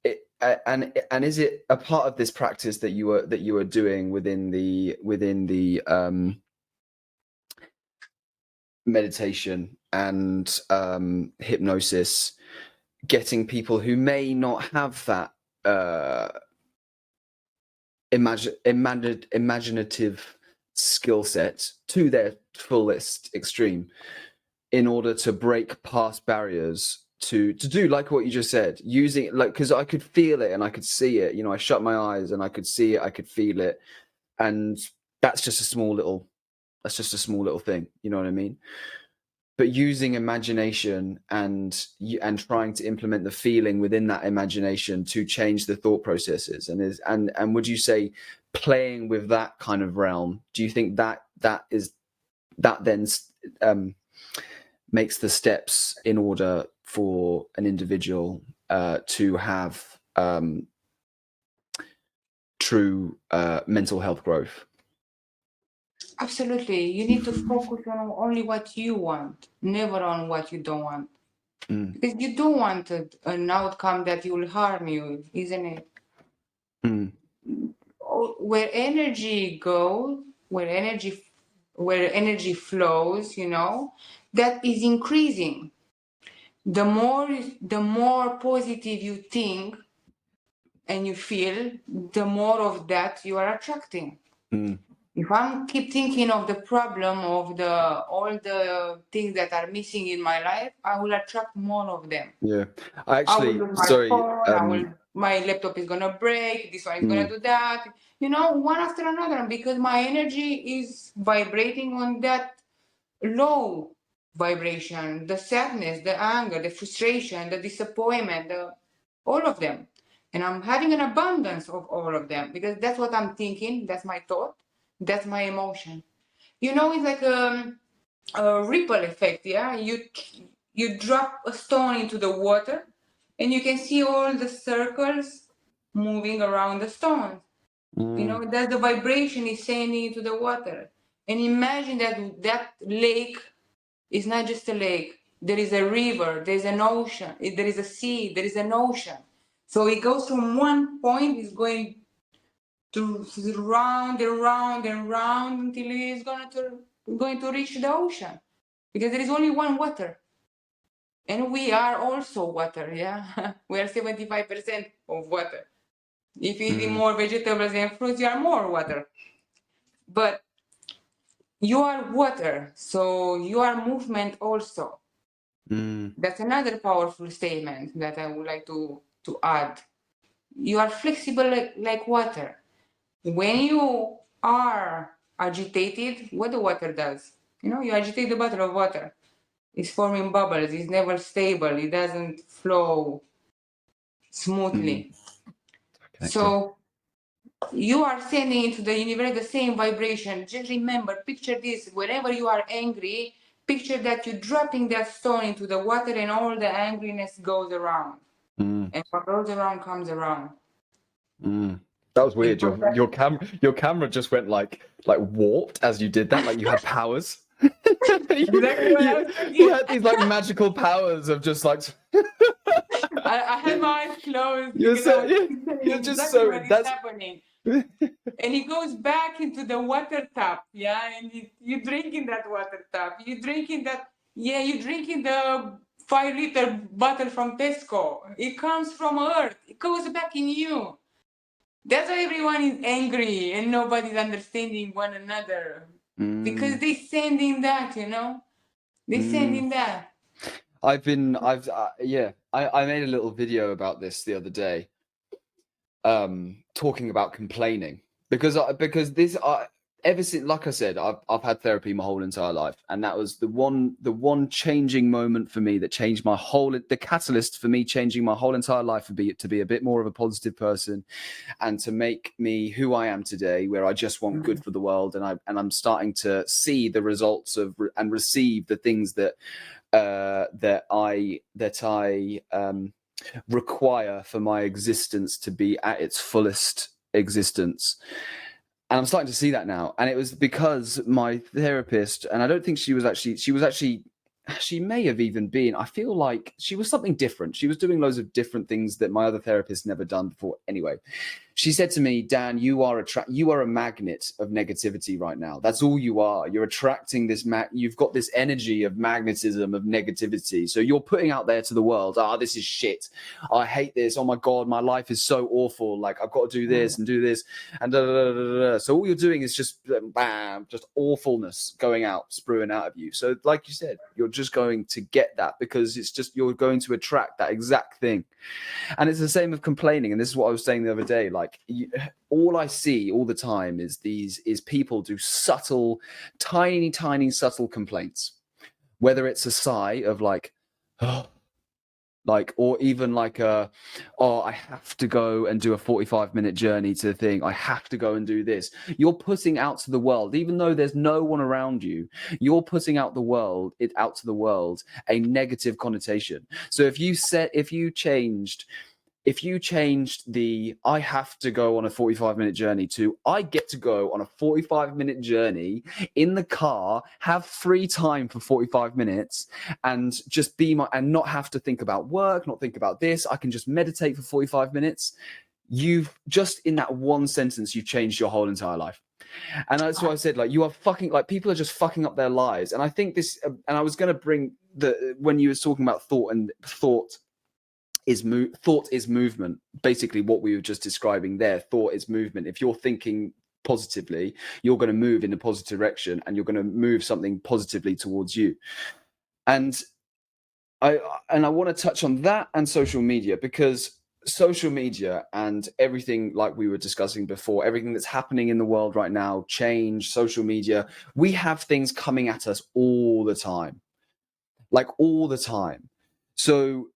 it, and is it a part of this practice that you are doing within the meditation and hypnosis, getting people who may not have that imaginative skill set to their fullest extreme, in order to break past barriers, to do like what you just said, using it, like, because I could feel it and I could see it, I shut my eyes and I could see it, I could feel it, and that's just a small little thing, you know what I mean? But using imagination and trying to implement the feeling within that imagination to change the thought processes, and would you say playing with that kind of realm, do you think that then makes the steps in order for an individual to have true mental health growth? Absolutely. You need to focus on only what you want, never on what you don't want. Because you don't want an outcome that will harm you, isn't it? Where energy goes, where energy flows, that is increasing. The more positive you think and you feel, the more of that you are attracting. If I'm keep thinking of the problem of all the things that are missing in my life, I will attract more of them. Yeah, I will lose my sorry. phone. My laptop is gonna break. This one is gonna do that. One after another, because my energy is vibrating on that low vibration, the sadness, the anger, the frustration, the disappointment, all of them. And I'm having an abundance of all of them, because that's what I'm thinking. That's my thought. That's my emotion. It's like a ripple effect. Yeah, you drop a stone into the water, and you can see all the circles moving around the stone. That the vibration is sending into the water. And imagine that lake is not just a lake. There is a river, there's an ocean, there is a sea, there is an ocean. So it goes from one point, it's going to round and round and round until it is going to reach the ocean. Because there is only one water. And we are also water, yeah? We are 75% of water. If you eat more vegetables and fruits, you are more water. But you are water, so you are movement also. That's another powerful statement that I would like to add. You are flexible like water. When you are agitated, what the water does? You agitate the bottle of water. It's forming bubbles. It's never stable. It doesn't flow smoothly. So you are sending into the universe the same vibration. Just remember, picture this. Whenever you are angry, picture that you're dropping that stone into the water and all the angriness goes around. And what goes around comes around. That was weird. Your camera just went like warped as you did that, like you had powers. Exactly what I was You thinking. had these like magical powers of just like I had my eyes closed you're because I was so thinking you're just exactly so what is that's happening. And it goes back into the water tap, yeah. And you drink in that water tap. You drink in that, yeah. You drink in the 5-liter bottle from Tesco. It comes from Earth. It goes back in you. That's why everyone is angry and nobody's understanding one another. because they sending that, they sending that. I made a little video about this the other day, talking about complaining, because this, ever since, like I said, I've had therapy my whole entire life, and that was the one changing moment for me that changed the catalyst for me changing my whole entire life to be a bit more of a positive person, and to make me who I am today, where I just want good for the world, and I'm starting to see the results of and receive the things that I require for my existence to be at its fullest existence. And I'm starting to see that now. And it was because my therapist, and I don't think she may have even been, I feel like she was something different. She was doing loads of different things that my other therapist never done before. Anyway, she said to me, Dan, you are a magnet of negativity right now. That's all you are. You're attracting this, you've got this energy of magnetism, of negativity. So you're putting out there to the world, this is shit. I hate this. Oh my God, my life is so awful. Like, I've got to do this and do this. And da, da, da, da, da. So all you're doing is just bam, just awfulness going out, spruing out of you. So like you said, you're just going to get that, because it's just, you're going to attract that exact thing. And it's the same with complaining. And this is what I was saying the other day. Like, all I see all the time is people do subtle, tiny subtle complaints, whether it's a sigh of like, oh, like, or even like I have to go and do a 45-minute journey to the thing. I have to go and do this. You're putting out to the world, even though there's no one around you, you're putting out to the world a negative connotation. So if you changed the I have to go on a 45-minute journey to I get to go on a 45-minute journey in the car, have free time for 45 minutes, and just and not have to think about work, not think about this. I can just meditate for 45 minutes. You've just, in that one sentence, you've changed your whole entire life. And that's why I said, like, you are fucking, like, people are just fucking up their lives. And I think this, and I was going to bring when you were talking about thought is movement. Basically what we were just describing there, thought is movement. If you're thinking positively, you're going to move in a positive direction, and you're going to move something positively towards you. And I want to touch on that and social media, because social media and everything, like we were discussing before, everything that's happening in the world right now, change, social media, we have things coming at us all the time, like all the time. So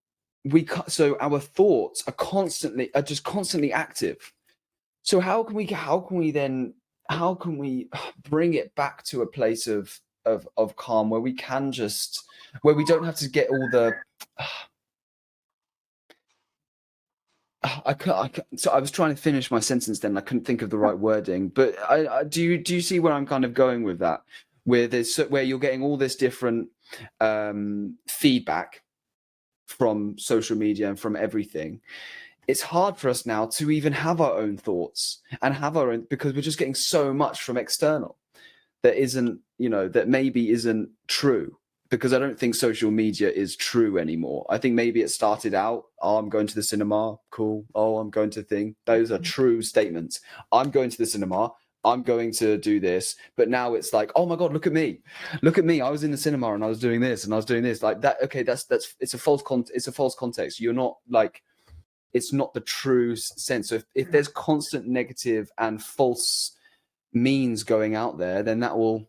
our thoughts are just constantly active. So how can we bring it back to a place of calm, where we don't have to get all the so I was trying to finish my sentence then, I couldn't think of the right wording, but do you see where I'm kind of going with that, where you're getting all this different feedback from social media and from everything. It's hard for us now to even have our own thoughts and have our own, because we're just getting so much from external that maybe isn't true, because I don't think social media is true anymore. I think maybe it started out, I'm going to the cinema, cool. I'm going to thing. Those are true statements. I'm going to the cinema, I'm going to do this. But now it's like, oh my God, look at me. I was in the cinema and I was doing this and I was doing this. Like that. Okay, it's a false context. You're not, like, it's not the true sense. So if there's constant negative and false means going out there, then that will.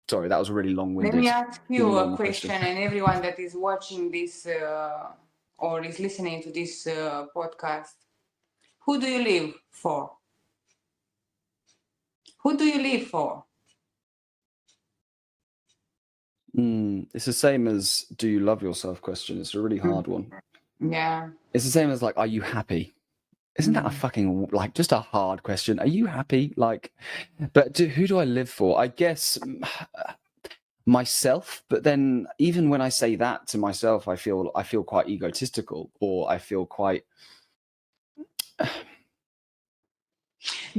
Sorry, that was really long-winded. Let me ask you a question, and everyone that is watching this or is listening to this podcast, who do you live for? Who do you live for? It's the same as do you love yourself question. It's a really hard one. Yeah. It's the same as, like, are you happy? Isn't that a fucking, like, just a hard question? Are you happy? Like, but who do I live for? I guess myself. But then even when I say that to myself, I feel quite egotistical, or I feel quite.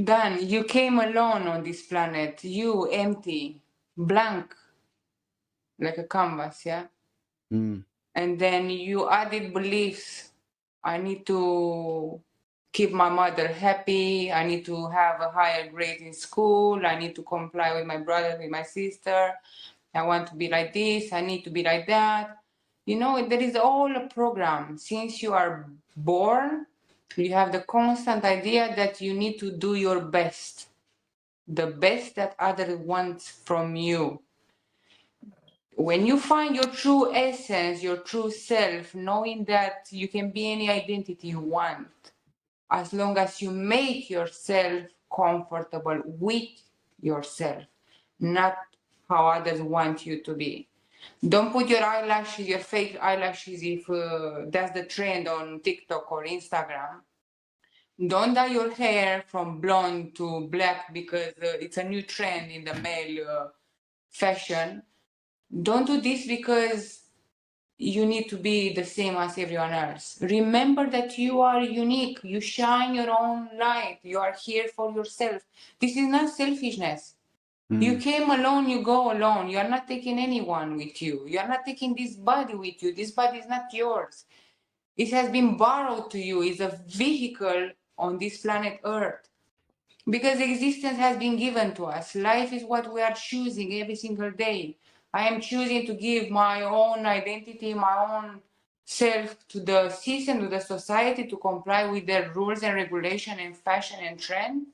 Dan, you came alone on this planet. You empty, blank, like a canvas, yeah? And then you added beliefs. I need to keep my mother happy. I need to have a higher grade in school. I need to comply with my brother, with my sister. I want to be like this. I need to be like that. You know, there is all a program. Since you are born, you have the constant idea that you need to do your best, the best that others want from you. When you find your true essence, your true self, knowing that you can be any identity you want, as long as you make yourself comfortable with yourself, not how others want you to be. Don't put your eyelashes, your fake eyelashes, if that's the trend on TikTok or Instagram. Don't dye your hair from blonde to black because it's a new trend in the male fashion. Don't do this because you need to be the same as everyone else. Remember that you are unique. You shine your own light. You are here for yourself. This is not selfishness. You came alone, you go alone. You are not taking anyone with you. You are not taking this body with you. This body is not yours. It has been borrowed to you. It's a vehicle on this planet Earth. Because existence has been given to us. Life is what we are choosing every single day. I am choosing to give my own identity, my own self to the system, to the society, to comply with their rules and regulation and fashion and trend.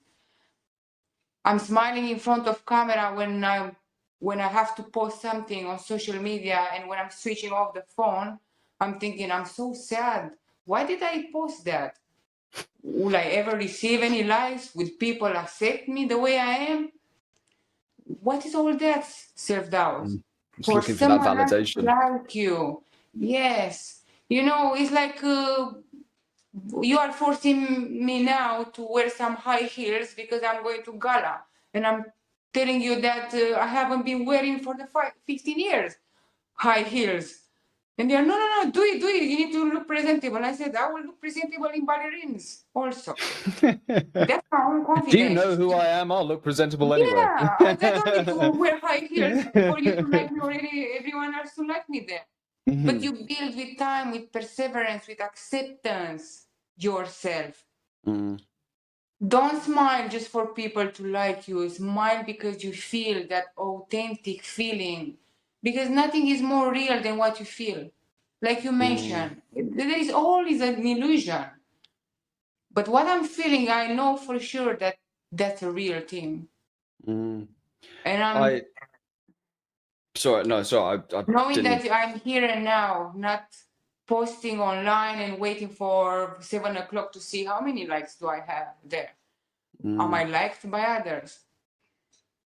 I'm smiling in front of camera when I have to post something on social media, and when I'm switching off the phone, I'm thinking, I'm so sad. Why did I post that? Will I ever receive any likes? Will people accept me the way I am? What is all that self-doubt? Just For looking for that someone else to validation. like you. Yes. You know, it's like you are forcing me now to wear some high heels because I'm going to gala. And I'm telling you that I haven't been wearing for the 15 years high heels. And they're, no, do it. You need to look presentable. I said, I will look presentable in ballerines also. That's my own Do you know confidence. who I am? I'll look presentable anyway. Yeah, I don't need to wear high heels for you to like me or everyone else to like me there. But you build with time, with perseverance, with acceptance yourself. Mm, Don't smile just for people to like you. Smile because you feel that authentic feeling. Because nothing is more real than what you feel. Like you mm, mentioned, there is always an illusion. But what I'm feeling, I know for sure that that's a real thing. mm. And I'm I sorry, no, sorry, I knowing didn't. that I'm here and now, not posting online and waiting for 7 o'clock to see how many likes do I have there. Am I liked by others?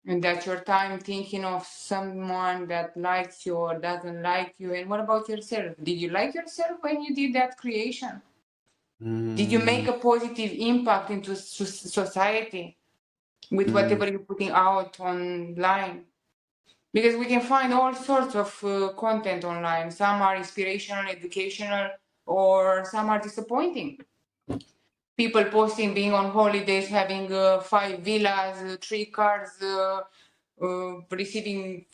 And that's your time thinking of someone that likes you or doesn't like you. And what about yourself? Did you like yourself when you did that creation? Did you make Mm, a positive impact into society with mm, whatever you're putting out online? Because we can find all sorts of content online. Some are inspirational, educational, or some are disappointing. People posting being on holidays, having 5 villas, 3 cars, receiving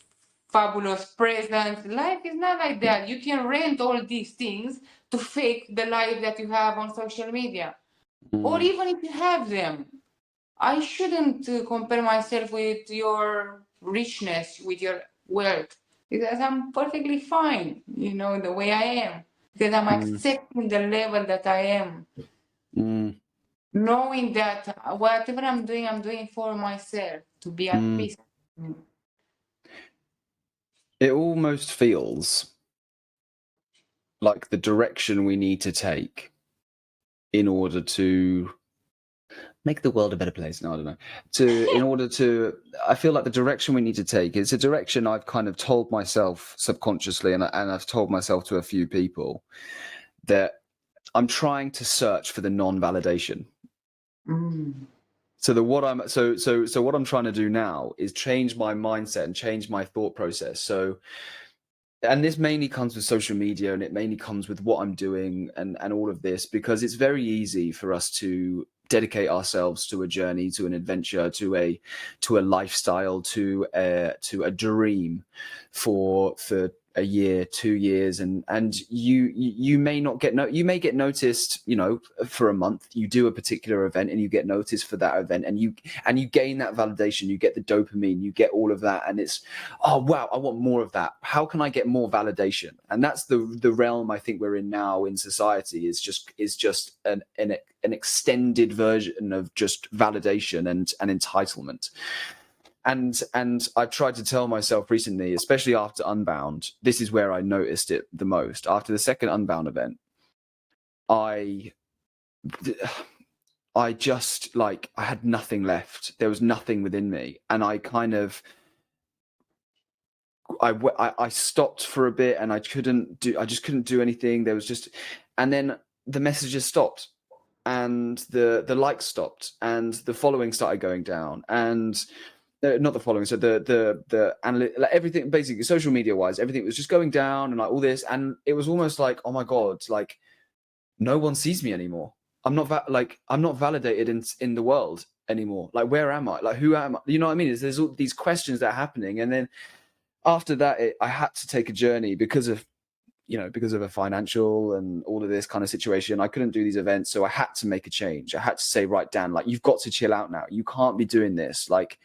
fabulous presents. Life is not like that. You can rent all these things to fake the life that you have on social media. Or mm, even if you have them, I shouldn't compare myself with your richness, with your wealth, because I'm perfectly fine, you know, the way I am, because I'm mm, accepting the level that I am, mm, knowing that whatever I'm doing for myself to be at mm. peace. It almost feels like the direction we need to take in order to make the world a better place. No, I don't know. I feel like the direction we need to take is a direction I've kind of told myself subconsciously, and I've told myself to a few people that I'm trying to search for the non-validation. Mm. So what I'm trying to do now is change my mindset and change my thought process. So, and this mainly comes with social media, and it mainly comes with what I'm doing and all of this, because it's very easy for us to dedicate ourselves to a journey, to an adventure, to a lifestyle, to a dream for a year, 2 years, and you may not get you may get noticed, you know, for a month. You do a particular event and you get noticed for that event, and you gain that validation. You get the dopamine, you get all of that, and it's, oh wow, I want more of that. How can I get more validation? And that's the realm I think we're in now in society, is just an extended version of just validation and entitlement. And I've tried to tell myself recently, especially after Unbound, this is where I noticed it the most. After the second Unbound event, I just, like, I had nothing left. There was nothing within me, and I kind of I stopped for a bit, and I just couldn't do anything. There was just, and then the messages stopped, and the likes stopped, and the following started going down, and not the following, so the like everything, basically social media wise, everything was just going down, and like all this, and it was almost like, oh my god, like no one sees me anymore. I'm not validated in the world anymore. Like, where am I? Like, who am I? You know what I mean? There's all these questions that are happening, and then after that, I had to take a journey because of a financial and all of this kind of situation. I couldn't do these events, so I had to make a change. I had to say, right, Dan, like, you've got to chill out now. You can't be doing this. Like,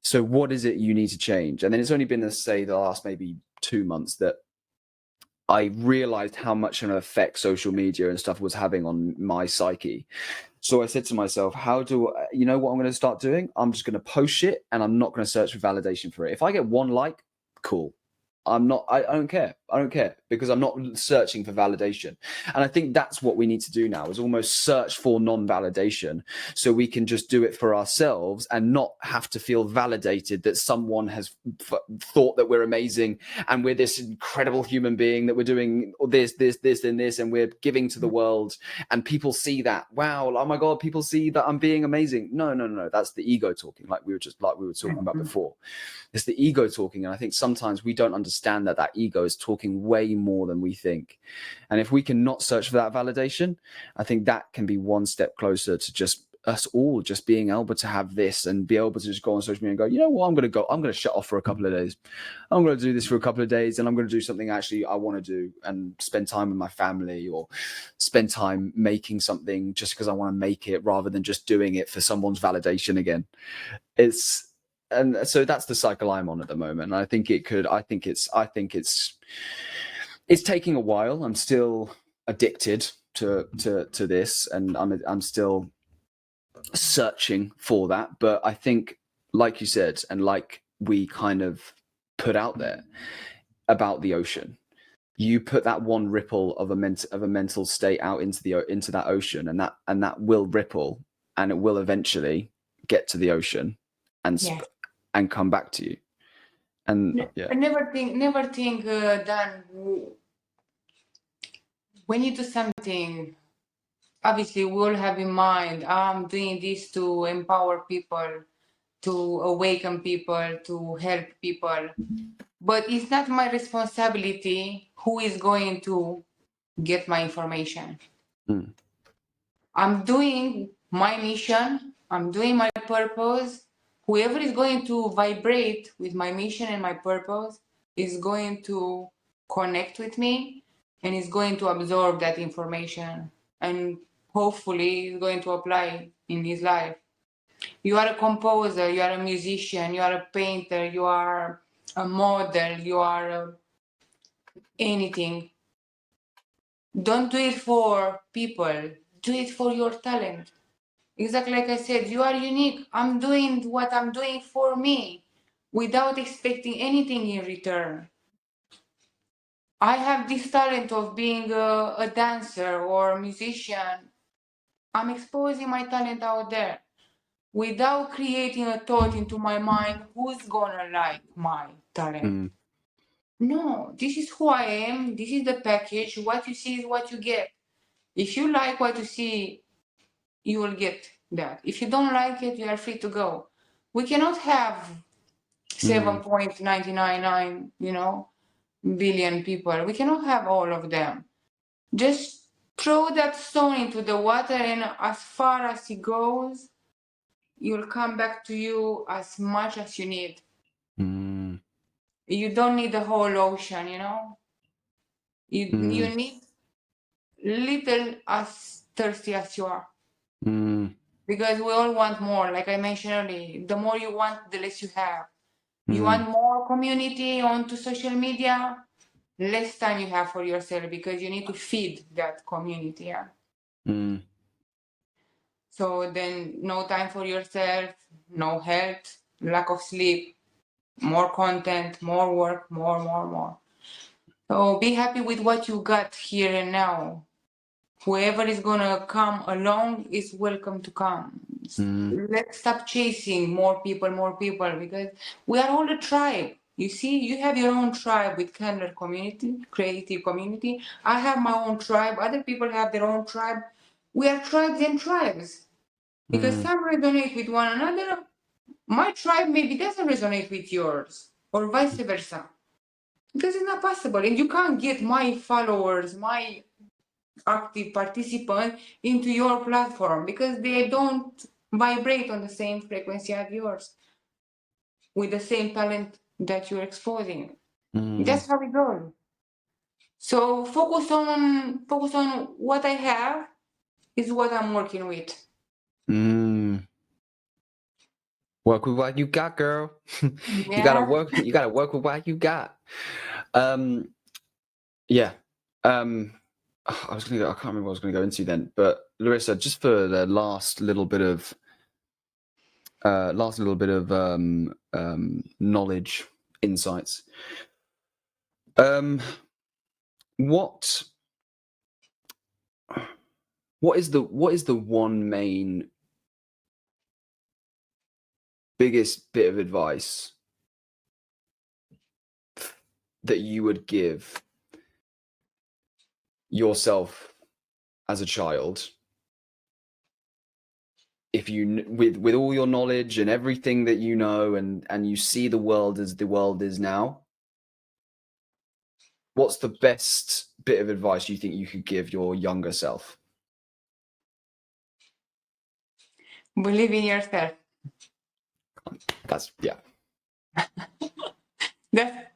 so what is it you need to change? And then it's only been, let's say, the last maybe 2 months that I realized how much an effect social media and stuff was having on my psyche. So I said to myself, you know what I'm going to start doing? I'm just going to post shit, and I'm not going to search for validation for it. If I get one like, cool. I don't care. I don't care, because I'm not searching for validation. And I think that's what we need to do now, is almost search for non-validation, so we can just do it for ourselves and not have to feel validated that someone has thought that we're amazing and we're this incredible human being, that we're doing this, and this, and we're giving to the world, and people see that. Wow, oh my God, people see that I'm being amazing. No. That's the ego talking, like we were talking about before. It's the ego talking, and I think sometimes we don't understand that ego is talking way more than we think. And if we can not search for that validation, I think that can be one step closer to just us all just being able to have this, and be able to just go on social media and go, you know what, I'm going to shut off for a couple of days. I'm going to do this for a couple of days, and I'm going to do something actually I want to do, and spend time with my family, or spend time making something just because I want to make it, rather than just doing it for someone's validation again. And so that's the cycle I'm on at the moment. And I think it's taking a while. I'm still addicted to this, and I'm still searching for that. But I think, like you said, and like we kind of put out there about the ocean, you put that one ripple of a mental state out into that ocean, and that will ripple, and it will eventually get to the ocean, and come back to you. And yeah, I never think Dan, when you do something, obviously we all have in mind, I'm doing this to empower people, to awaken people, to help people. But it's not my responsibility who is going to get my information. I'm doing my mission, I'm doing my purpose. Whoever is going to vibrate with my mission and my purpose is going to connect with me, and is going to absorb that information, and hopefully is going to apply in his life. You are a composer, you are a musician, you are a painter, you are a model, you are anything. Don't do it for people, do it for your talent. Exactly like I said, you are unique. I'm doing what I'm doing for me, without expecting anything in return. I have this talent of being a dancer or a musician. I'm exposing my talent out there, without creating a thought into my mind, who's gonna like my talent? No, this is who I am. This is the package. What you see is what you get. If you like what you see, you will get that. If you don't like it, you are free to go. We cannot have 7.999, billion people. We cannot have all of them. Just throw that stone into the water, and as far as it goes, you'll come back to you as much as you need. You don't need the whole ocean, you know? You need little as thirsty as you are. Because we all want more. Like I mentioned earlier, the more you want, the less you have. You want more community onto social media, less time you have for yourself because you need to feed that community. Yeah. So then no time for yourself, no health, lack of sleep, more content, more work, more. So be happy with what you got here and now. Whoever is gonna come along is welcome to come. Let's stop chasing more people because we are all a tribe. You see, you have your own tribe with Candler community, creative community. I have my own tribe. Other people have their own tribe. We are tribes and tribes because some resonate with one another. My tribe maybe doesn't resonate with yours, or vice versa. Because it's not possible, and you can't get my followers, my active participant into your platform because they don't vibrate on the same frequency as yours with the same talent that you're exposing. That's how it goes. So focus on what I have is what I'm working with. Work with what you got, girl. You gotta work. You gotta work with what you got. Yeah. I was gonna go. I can't remember what I was gonna go into then. But Larisa, just for the last little bit of knowledge, insights. What is the one main biggest bit of advice that you would give yourself as a child if you with all your knowledge and everything that you know and you see the world as the world is now? What's the best bit of advice you think you could give your younger self? Believe in yourself. That's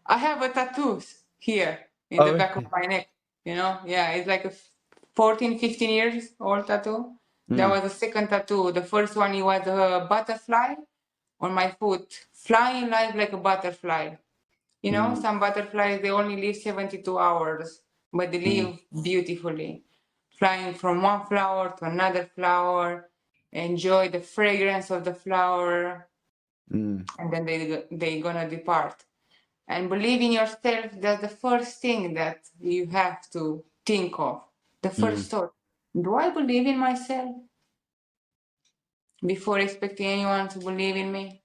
I have a tattoos here in the back of my neck, you know? Yeah, it's like a 14, 15 years old tattoo. That was the second tattoo. The first one, it was a butterfly on my foot, flying like a butterfly. You know, some butterflies, they only live 72 hours, but they live beautifully. Flying from one flower to another flower, enjoy the fragrance of the flower, and then they gonna depart. And believe in yourself, that's the first thing that you have to think of. The first thought, do I believe in myself? Before expecting anyone to believe in me?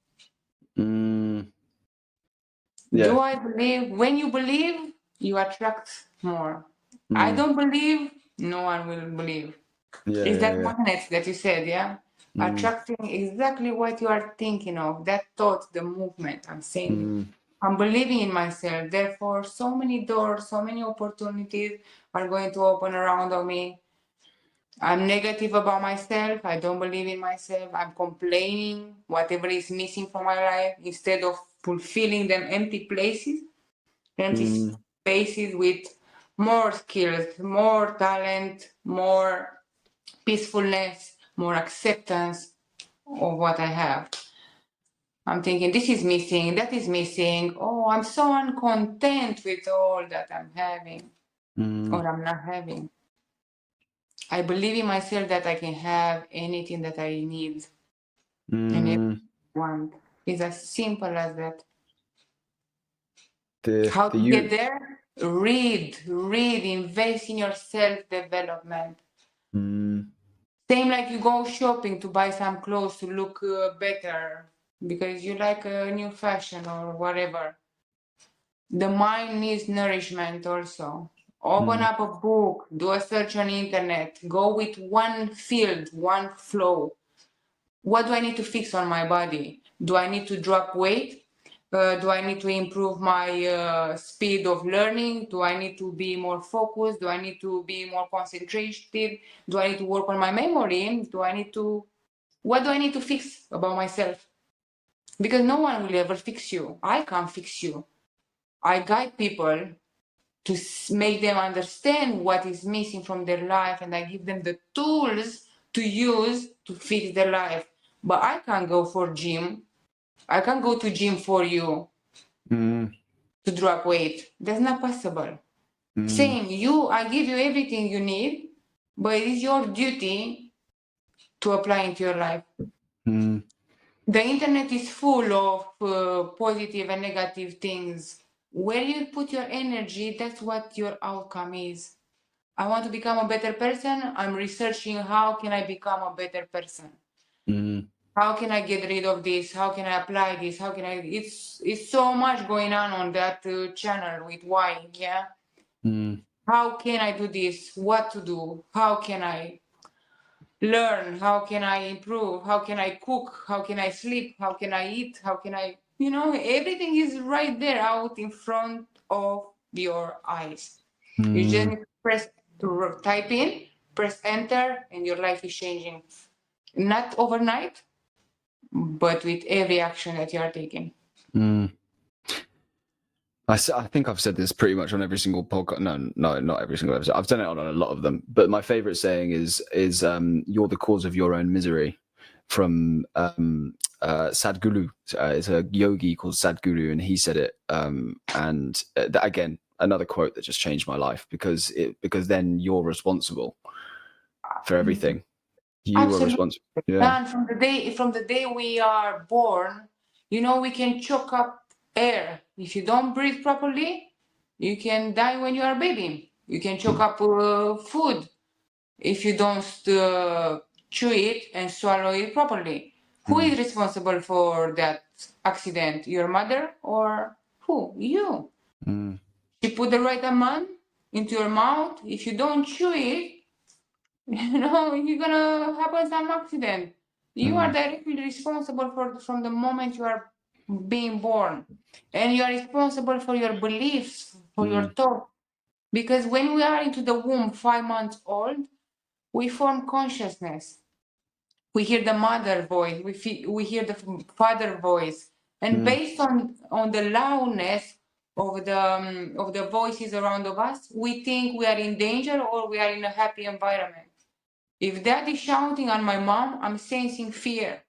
Do I believe? When you believe, you attract more. I don't believe, no one will believe. It's that magnet that you said, yeah? Attracting exactly what you are thinking of, that thought, the movement, I'm saying. I'm believing in myself. Therefore, so many doors, so many opportunities are going to open around of me. I'm negative about myself. I don't believe in myself. I'm complaining whatever is missing from my life instead of fulfilling them empty places, empty spaces with more skills, more talent, more peacefulness, more acceptance of what I have. I'm thinking this is missing, that is missing. Oh, I'm so uncontent with all that I'm having or I'm not having. I believe in myself that I can have anything that I need and everything I want. It's as simple as that. How to get there? Read, invest in your self-development. Same like you go shopping to buy some clothes to look better because you like a new fashion or whatever. The mind needs nourishment also. Open up a book, do a search on internet, go with one field, one flow. What do I need to fix on my body? Do I need to drop weight? Do I need to improve my speed of learning? Do I need to be more focused? Do I need to be more concentrated? Do I need to work on my memory? What do I need to fix about myself? Because no one will ever fix you. I can't fix you. I guide people to make them understand what is missing from their life, and I give them the tools to use to fix their life. But I can't go for gym. I can't go to gym for you to drop weight. That's not possible. Saying I give you everything you need, but it is your duty to apply into your life. The internet is full of positive and negative things. Where you put your energy, that's what your outcome is. I want to become a better person. I'm researching how can I become a better person. How can I get rid of this? How can I apply this? How can I? It's so much going on that channel with why, yeah. How can I do this? What to do? How can I learn? How can I improve? How can I cook? How can I sleep? How can I eat? How can I? Everything is right there out in front of your eyes. You just need to press to type in, press enter, and your life is changing. Not overnight, but with every action that you are taking. I think I've said this pretty much on every single podcast. No, not every single episode. I've done it on a lot of them. But my favorite saying is "You're the cause of your own misery," from Sadhguru. It's a yogi called Sadhguru, and he said it. And that, again, another quote that just changed my life because then you're responsible for everything. You are responsible. Yeah. And from the day we are born, we can choke up air. If you don't breathe properly, you can die when you are a baby. You can choke up food if you don't chew it and swallow it properly. Who is responsible for that accident? Your mother or who? You. You put the right amount into your mouth. If you don't chew it, you're gonna happen some accident. You are directly responsible from the moment you are being born, and you are responsible for your beliefs, for your thought. Because when we are into the womb, 5 months old, we form consciousness. We hear the mother voice, we hear the father voice, and based on the loudness of the voices around of us, we think we are in danger or we are in a happy environment. If dad is shouting on my mom, I'm sensing fear.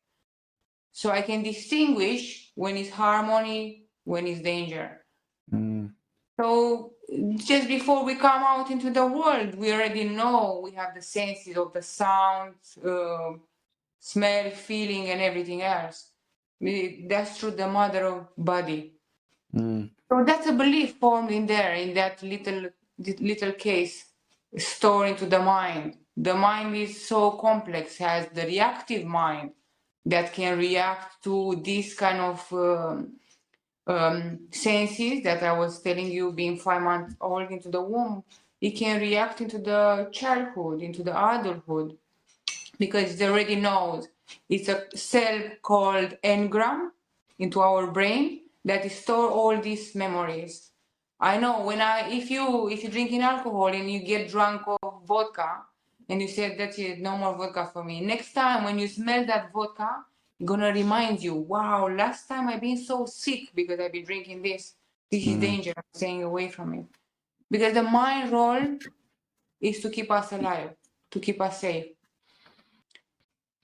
So I can distinguish when it's harmony, when it's danger. So just before we come out into the world, we already know we have the senses of the sound, smell, feeling, and everything else. That's through the mother of body. So that's a belief formed in there, in that little case, stored into the mind. The mind is so complex, has the reactive mind that can react to this kind of senses that I was telling you, being 5 months old into the womb. It can react into the childhood, into the adulthood, because it already knows it's a cell called engram into our brain that store all these memories. I know if you're drinking alcohol and you get drunk of vodka and you say that's it, no more vodka for me. Next time when you smell that vodka, it's gonna remind you, wow, last time I've been so sick because I've been drinking this. This is danger. I'm staying away from it. Because the mind role is to keep us alive, to keep us safe.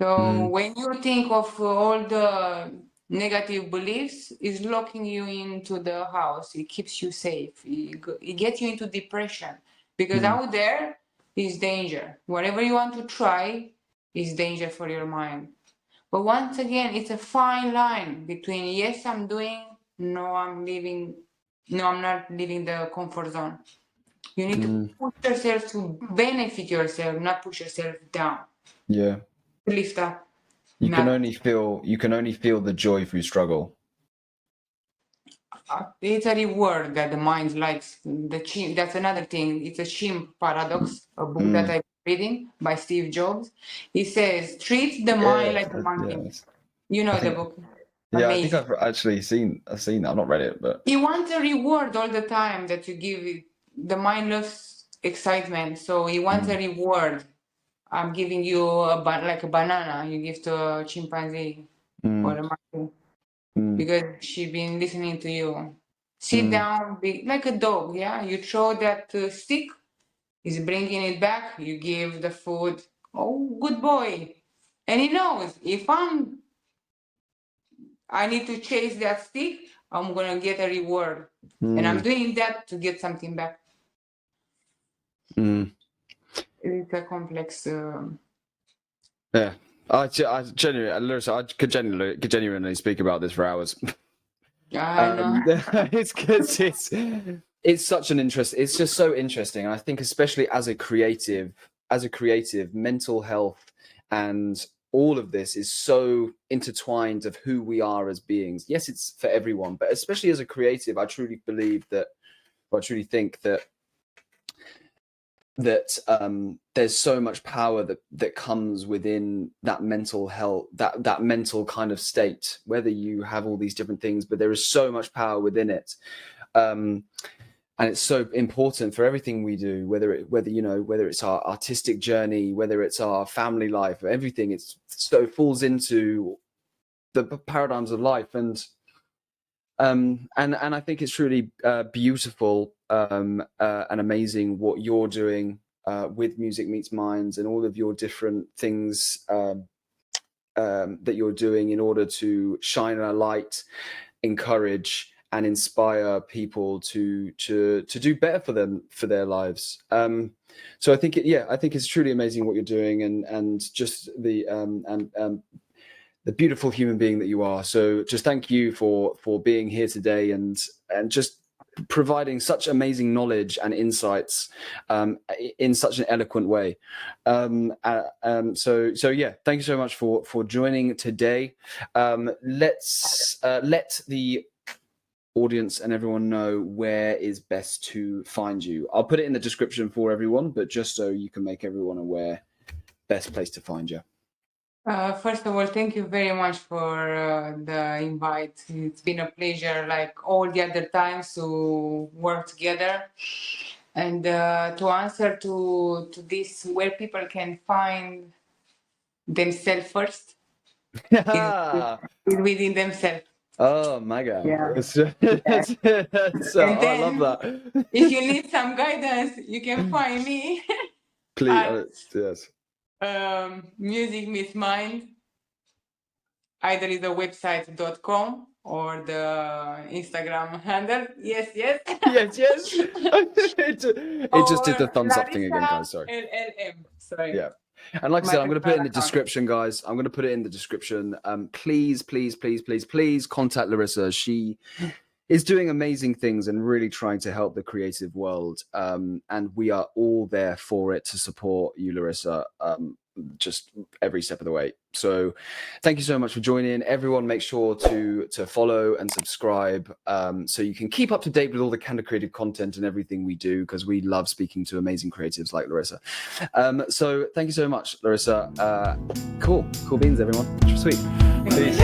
So when you think of all the negative beliefs, it's locking you into the house. It keeps you safe. It gets you into depression because out there is danger. Whatever you want to try is danger for your mind. But once again, it's a fine line between yes, I'm doing, no, I'm leaving, no, I'm not leaving the comfort zone. You need to push yourself to benefit yourself, not push yourself down. Yeah. Lift up. You can only feel the joy through struggle. It's a reward that the mind likes. That's another thing. It's a chimp paradox, a book that I'm reading by Steve Jobs. He says, treat the mind like a monkey. Yes. You know the book. Yeah, I think Amazing. I've actually seen that. I've not read it, but He wants a reward all the time that you give it. The mind loves excitement, so he wants a reward. I'm giving you like a banana you give to a chimpanzee or a monkey because she's been listening to you. Sit down, be like a dog. Yeah, you throw that stick, he's bringing it back. You give the food. Oh, good boy. And he knows if I need to chase that stick, I'm gonna get a reward, and I'm doing that to get something back. It's a complex. Yeah, I genuinely, Larisa, I could genuinely speak about this for hours. I know. It's because it's such an interest. It's just so interesting. I think especially as a creative, mental health and all of this is so intertwined of who we are as beings. Yes, it's for everyone, but especially as a creative, I truly believe that, or I truly think that there's so much power that comes within that mental health, that mental kind of state, whether you have all these different things, but there is so much power within it. And it's so important for everything we do, whether it's our artistic journey, whether it's our family life, everything. It's so falls into the paradigms of life. And I think it's truly beautiful and amazing what you're doing with Music Meets Minds and all of your different things that you're doing in order to shine a light, encourage, and inspire people to do better for their lives. So I think it's truly amazing what you're doing, and just the beautiful human being that you are. So just thank you for being here today and just providing such amazing knowledge and insights in such an eloquent way. So yeah, thank you so much for joining today. Let's let the audience and everyone know where is best to find you. I'll put it in the description for everyone, but just so you can make everyone aware, best place to find you. First of all, thank you very much for the invite. It's been a pleasure, like all the other times, to work together. And to answer to this, where people can find themselves first is within themselves. Oh my God! Yeah. I love that. If you need some guidance, you can find me. Please, yes. Music Meets Mind. Either is the website.com or the Instagram handle. Yes. Yes. It just did the thumbs up thing again, guys. Sorry. LLM. Sorry. Yeah. And like I said, I'm going to put it in the description, guys. I'm going to put it in the description. Please contact Larisa. She is doing amazing things and really trying to help the creative world. And we are all there for it to support you, Larisa, just every step of the way. So thank you so much for joining. Everyone, make sure to follow and subscribe so you can keep up to date with all the Candler Creative content and everything we do, because we love speaking to amazing creatives like Larisa. So thank you so much, Larisa. Cool beans, everyone. Sweet. Peace.